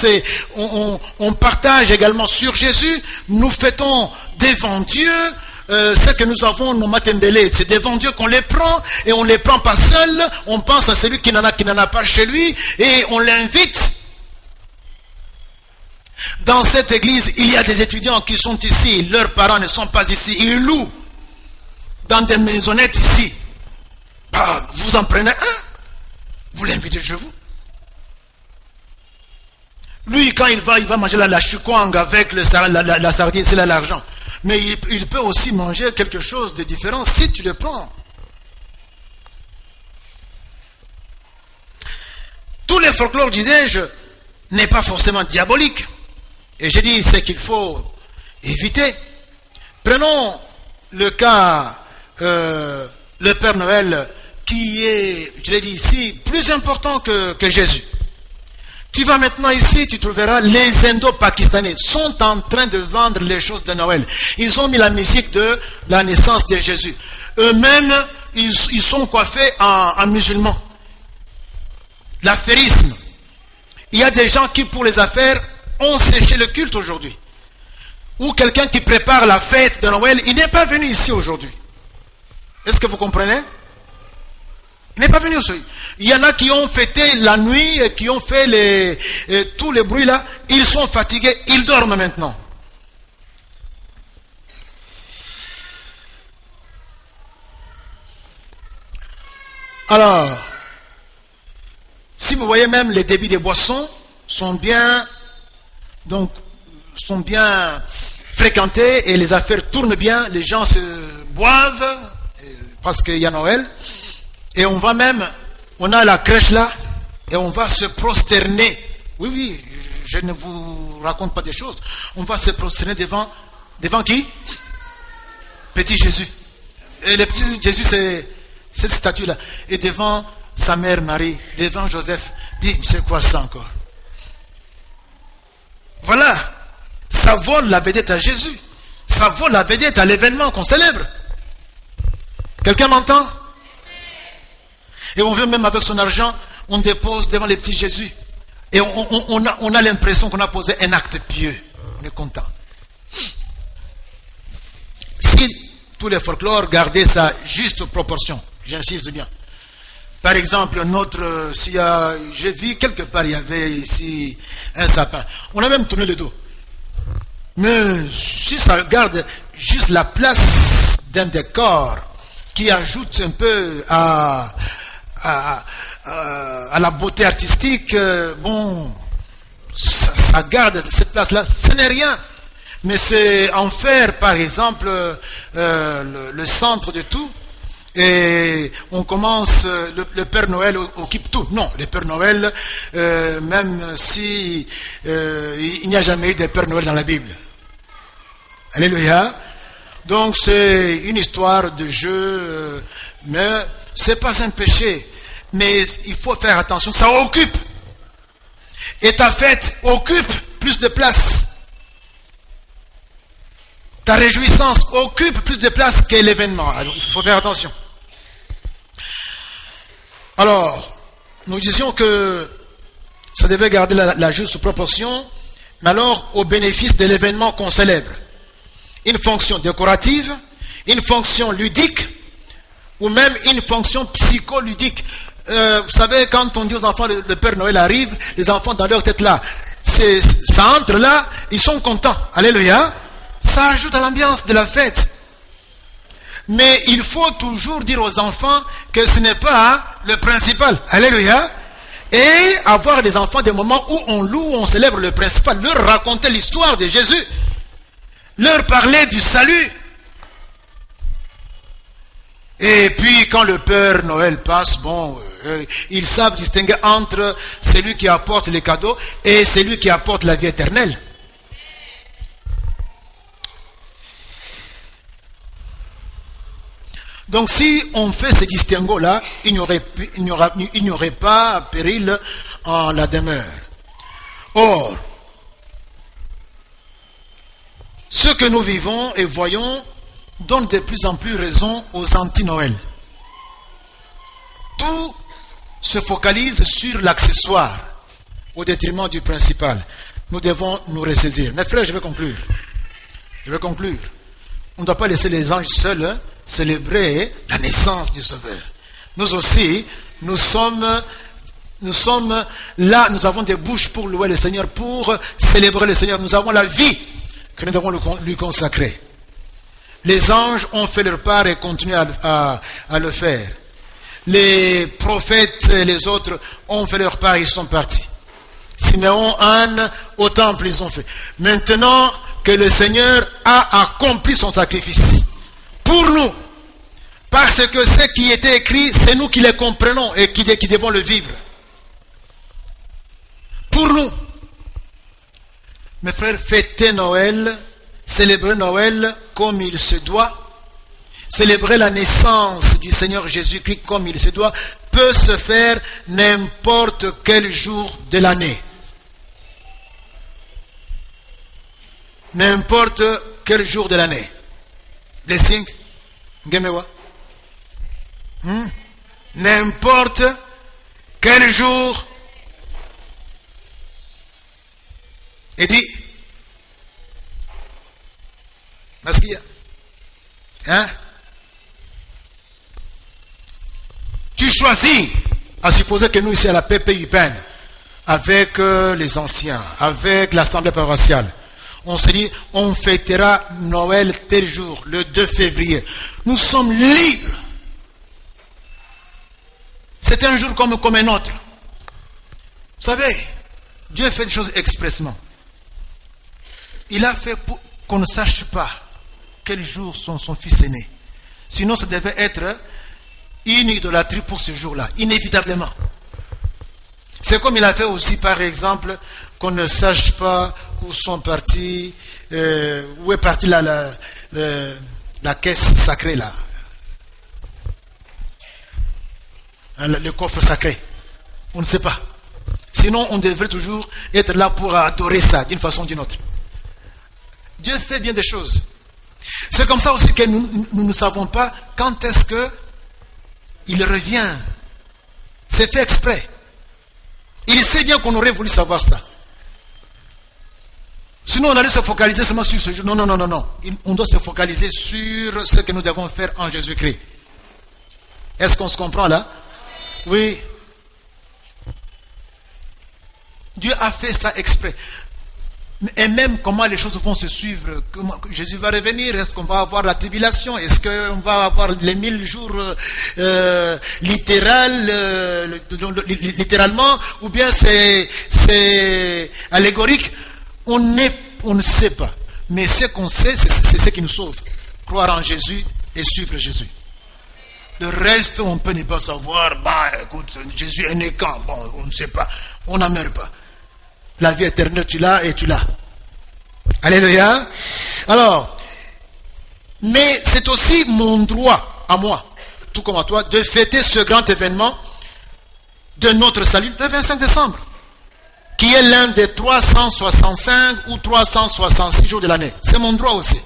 on partage également sur Jésus. Nous fêtons devant Dieu ce que nous avons, nos matembélés. C'est devant Dieu qu'on les prend, et on ne les prend pas seuls. On pense à celui qui n'en a pas chez lui, et on l'invite. Dans cette église, il y a des étudiants qui sont ici, leurs parents ne sont pas ici, ils louent dans des maisonnettes ici. Bah, vous en prenez un, vous l'invitez chez vous. Lui, quand il va manger la chukwang avec la sardine, c'est là l'argent. Mais il peut aussi manger quelque chose de différent si tu le prends. Tous les folklores, disais-je, n'est pas forcément diabolique. Et j'ai dit, c'est qu'il faut éviter. Prenons le cas, le Père Noël, qui est, je l'ai dit ici, plus important que Jésus. Tu vas maintenant ici, tu trouveras les Indo-Pakistanais sont en train de vendre les choses de Noël. Ils ont mis la musique de la naissance de Jésus. Eux-mêmes, ils sont coiffés en musulmans. L'affairisme. Il y a des gens qui, pour les affaires, ont séché le culte aujourd'hui. Ou quelqu'un qui prépare la fête de Noël, il n'est pas venu ici aujourd'hui. Est-ce que vous comprenez? Il n'est pas venu aujourd'hui. Il y en a qui ont fêté la nuit et qui ont fait tous les bruits là. Ils sont fatigués, ils dorment maintenant. Alors, si vous voyez même les débits des boissons sont bien fréquentés et les affaires tournent bien, les gens se boivent parce qu'il y a Noël. Et on a la crèche là, et on va se prosterner. Oui, je ne vous raconte pas des choses. On va se prosterner devant qui? Petit Jésus. Et le petit Jésus, c'est cette statue-là. Et devant sa mère Marie, devant Joseph. Dis, c'est quoi ça encore? Voilà. Ça vole la vedette à Jésus. Ça vole la vedette à l'événement qu'on célèbre. Quelqu'un m'entend? Et on vient même avec son argent, on dépose devant les petits Jésus. Et on a l'impression qu'on a posé un acte pieux. On est content. Si tous les folklores gardaient sa juste proportion, j'insiste bien. Par exemple, j'ai vu quelque part, il y avait ici un sapin. On a même tourné le dos. Mais si ça garde juste la place d'un décor qui ajoute un peu à la beauté artistique, ça garde cette place-là, ce n'est rien. Mais c'est en faire, par exemple, le centre de tout. Et on commence, le Père Noël occupe tout. Non, le Père Noël, même si il n'y a jamais eu de Père Noël dans la Bible. Alléluia. Donc c'est une histoire de jeu, mais c'est pas un péché. Mais il faut faire attention, ça occupe. Et ta fête occupe plus de place. Ta réjouissance occupe plus de place que l'événement. Alors, il faut faire attention. Alors, nous disions que ça devait garder la juste proportion, mais alors au bénéfice de l'événement qu'on célèbre. Une fonction décorative, une fonction ludique, ou même une fonction psycholudique. Vous savez, quand on dit aux enfants, le Père Noël arrive, les enfants dans leur tête là, ça entre là, ils sont contents. Alléluia. Ça ajoute à l'ambiance de la fête. Mais il faut toujours dire aux enfants que ce n'est pas le principal. Alléluia. Et avoir des enfants des moments où on loue, où on célèbre le principal. Leur raconter l'histoire de Jésus. Leur parler du salut. Et puis quand le Père Noël passe, bon, ils savent distinguer entre celui qui apporte les cadeaux et celui qui apporte la vie éternelle. Donc si on fait ce distinguo-là, il n'y aurait pas péril en la demeure. Or, ce que nous vivons et voyons donne de plus en plus raison aux anti-Noël. Tout se focalise sur l'accessoire au détriment du principal. Nous devons nous ressaisir. Mes frères, je vais conclure. On ne doit pas laisser les anges seuls célébrer la naissance du Sauveur. Nous aussi, nous sommes là, nous avons des bouches pour louer le Seigneur, pour célébrer le Seigneur. Nous avons la vie que nous devons lui consacrer. Les anges ont fait leur part et continuent à le faire. Les prophètes et les autres ont fait leur part, ils sont partis. Siméon, Anne, au temple, ils ont fait. Maintenant que le Seigneur a accompli son sacrifice pour nous, parce que ce qui était écrit, c'est nous qui les comprenons et qui devons le vivre. Pour nous, mes frères, fêter Noël, célébrer Noël comme il se doit, célébrer la naissance du Seigneur Jésus-Christ comme il se doit, peut se faire n'importe quel jour de l'année. N'importe quel jour de l'année. Blessing, Ngemewa. N'importe quel jour. Et dit, parce qu'il y a, tu choisis, à supposer que nous ici à la PPUPN, avec les anciens, avec l'assemblée paroissiale, on se dit, on fêtera Noël tel jour, le 2 février. Nous sommes libres. C'est un jour comme un autre. Vous savez, Dieu fait des choses expressément. Il a fait pour qu'on ne sache pas quel jour son fils est né. Sinon, ça devait être une idolâtrie pour ce jour-là, inévitablement. C'est comme il a fait aussi, par exemple, qu'on ne sache pas où sont partis, où est partie la caisse sacrée là. Le coffre sacré. On ne sait pas. Sinon, on devrait toujours être là pour adorer ça d'une façon ou d'une autre. Dieu fait bien des choses. C'est comme ça aussi que nous ne savons pas quand est-ce que il revient. C'est fait exprès. Il sait bien qu'on aurait voulu savoir ça. Sinon, on allait se focaliser seulement sur ce jour. Non. On doit se focaliser sur ce que nous devons faire en Jésus-Christ. Est-ce qu'on se comprend là? Oui. Dieu a fait ça exprès. Et même comment les choses vont se suivre. Comment Jésus va revenir. Est-ce qu'on va avoir la tribulation? Est-ce qu'on va avoir les 1000 jours littéralement? Ou bien c'est allégorique? On ne sait pas. Mais ce qu'on sait, c'est ce qui nous sauve. Croire en Jésus et suivre Jésus. Le reste, on peut ne pas savoir. Bah, écoute, Jésus est né quand? Bon, on ne sait pas. On n'en meurt pas. La vie éternelle, tu l'as et tu l'as. Alléluia. Alors, mais c'est aussi mon droit à moi, tout comme à toi, de fêter ce grand événement de notre salut le 25 décembre, qui est l'un des 365 ou 366 jours de l'année. C'est mon droit aussi.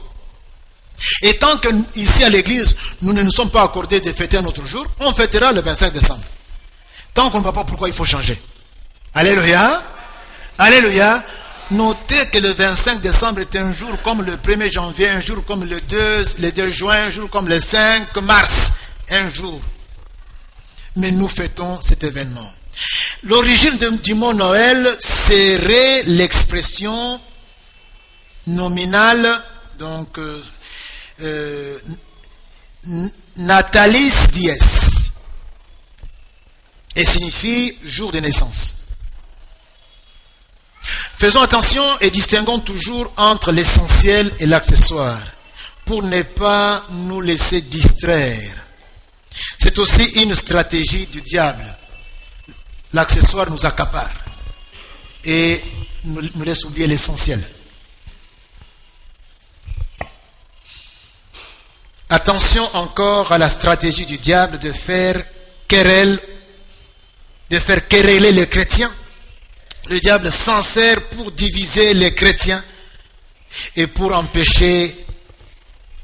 Et tant que ici à l'église, nous ne nous sommes pas accordés de fêter un autre jour, on fêtera le 25 décembre. Tant qu'on ne voit pas pourquoi il faut changer. Alléluia. Alléluia. Notez que le 25 décembre est un jour comme le 1er janvier, un jour comme le 2 juin, un jour comme le 5 mars. Un jour. Mais nous fêtons cet événement. L'origine du mot Noël serait l'expression nominale, donc Natalis Dies, et signifie jour de naissance. Faisons attention et distinguons toujours entre l'essentiel et l'accessoire pour ne pas nous laisser distraire. C'est aussi une stratégie du diable. L'accessoire nous accapare et nous laisse oublier l'essentiel. Attention encore à la stratégie du diable de faire quereller les chrétiens. Le diable s'en sert pour diviser les chrétiens et pour empêcher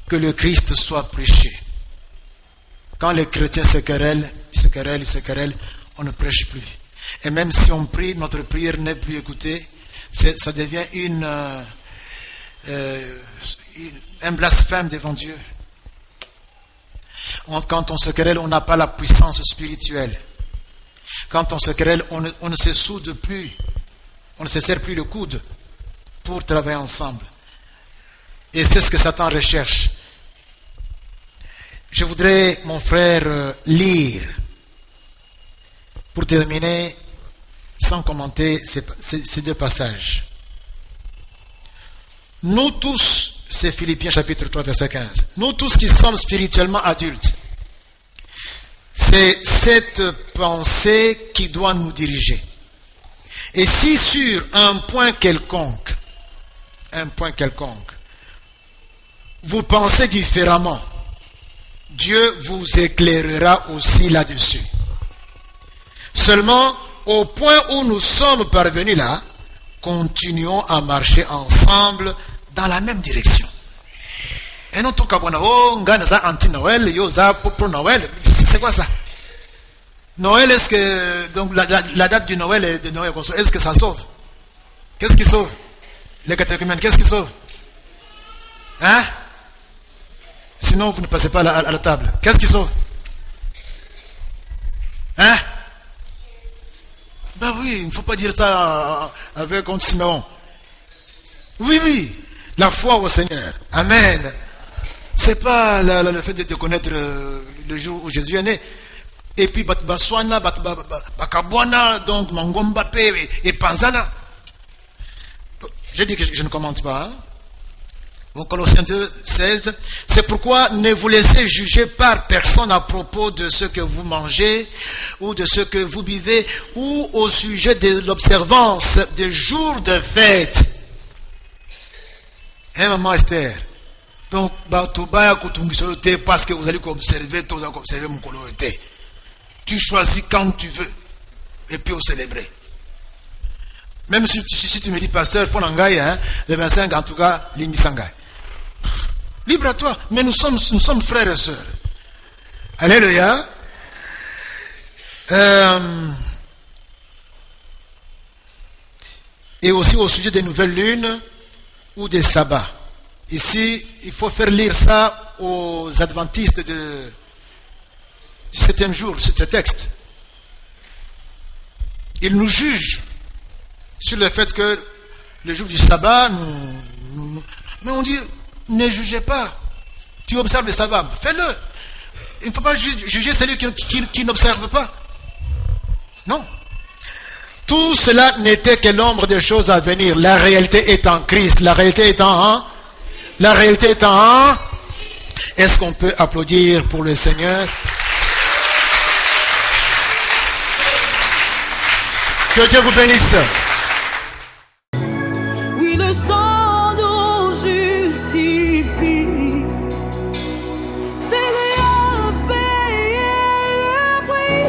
que le Christ soit prêché. Quand les chrétiens se querellent, on ne prêche plus. Et même si on prie, notre prière n'est plus écoutée, ça devient un blasphème devant Dieu. Quand on se querelle, on n'a pas la puissance spirituelle. Quand on se querelle, on ne se soude plus. On ne se serre plus le coude pour travailler ensemble. Et c'est ce que Satan recherche. Je voudrais, mon frère, lire, pour terminer, sans commenter ces deux passages. Nous tous, c'est Philippiens chapitre 3, verset 15. Nous tous qui sommes spirituellement adultes, c'est cette pensée qui doit nous diriger. Et si sur un point quelconque, vous pensez différemment, Dieu vous éclairera aussi là-dessus. Seulement, au point où nous sommes parvenus là, continuons à marcher ensemble dans la même direction. Et non, tout cas, anti-Noël, pro-Noël, c'est quoi ça? Noël, est-ce que, donc la date du Noël et de Noël, est-ce que ça sauve? Qu'est-ce qui sauve? Les catéchumènes, qu'est-ce qui sauve? Hein? Sinon, vous ne passez pas à la table. Qu'est-ce qui sauve? Hein? Ben oui, il ne faut pas dire ça avec contre Simeon. Oui, la foi au Seigneur. Amen. C'est pas le fait de connaître le jour où Jésus est né. Et puis, Baswana, Bakabwana, donc Mangomba et Panzana. Je dis que je ne commente pas. Hein? Bon, Colossiens 2, 16. C'est pourquoi ne vous laissez juger par personne à propos de ce que vous mangez ou de ce que vous buvez ou au sujet de l'observance des jours de fête. Hein, maman Esther? Donc, parce que vous allez observer, mon colorité. Tu choisis quand tu veux et puis au célébrer. Même si tu me dis, pasteur, pour l'angaï, le 25, en tout cas, l'imisangaï. Libre à toi, mais nous sommes frères et sœurs. Alléluia. Et aussi au sujet des nouvelles lunes ou des sabbats. Ici, il faut faire lire ça aux adventistes du 7e jour, ce texte. Ils nous jugent sur le fait que le jour du sabbat, mais on dit, ne jugez pas. Tu observes le sabbat, fais-le. Il ne faut pas juger celui qui n'observe pas. Non. Tout cela n'était que l'ombre des choses à venir. La réalité est en Christ. La réalité est en... La réalité est en... Est-ce qu'on peut applaudir pour le Seigneur? Que Dieu vous bénisse. Oui, le sang nous justifie. Jésus a payé le prix.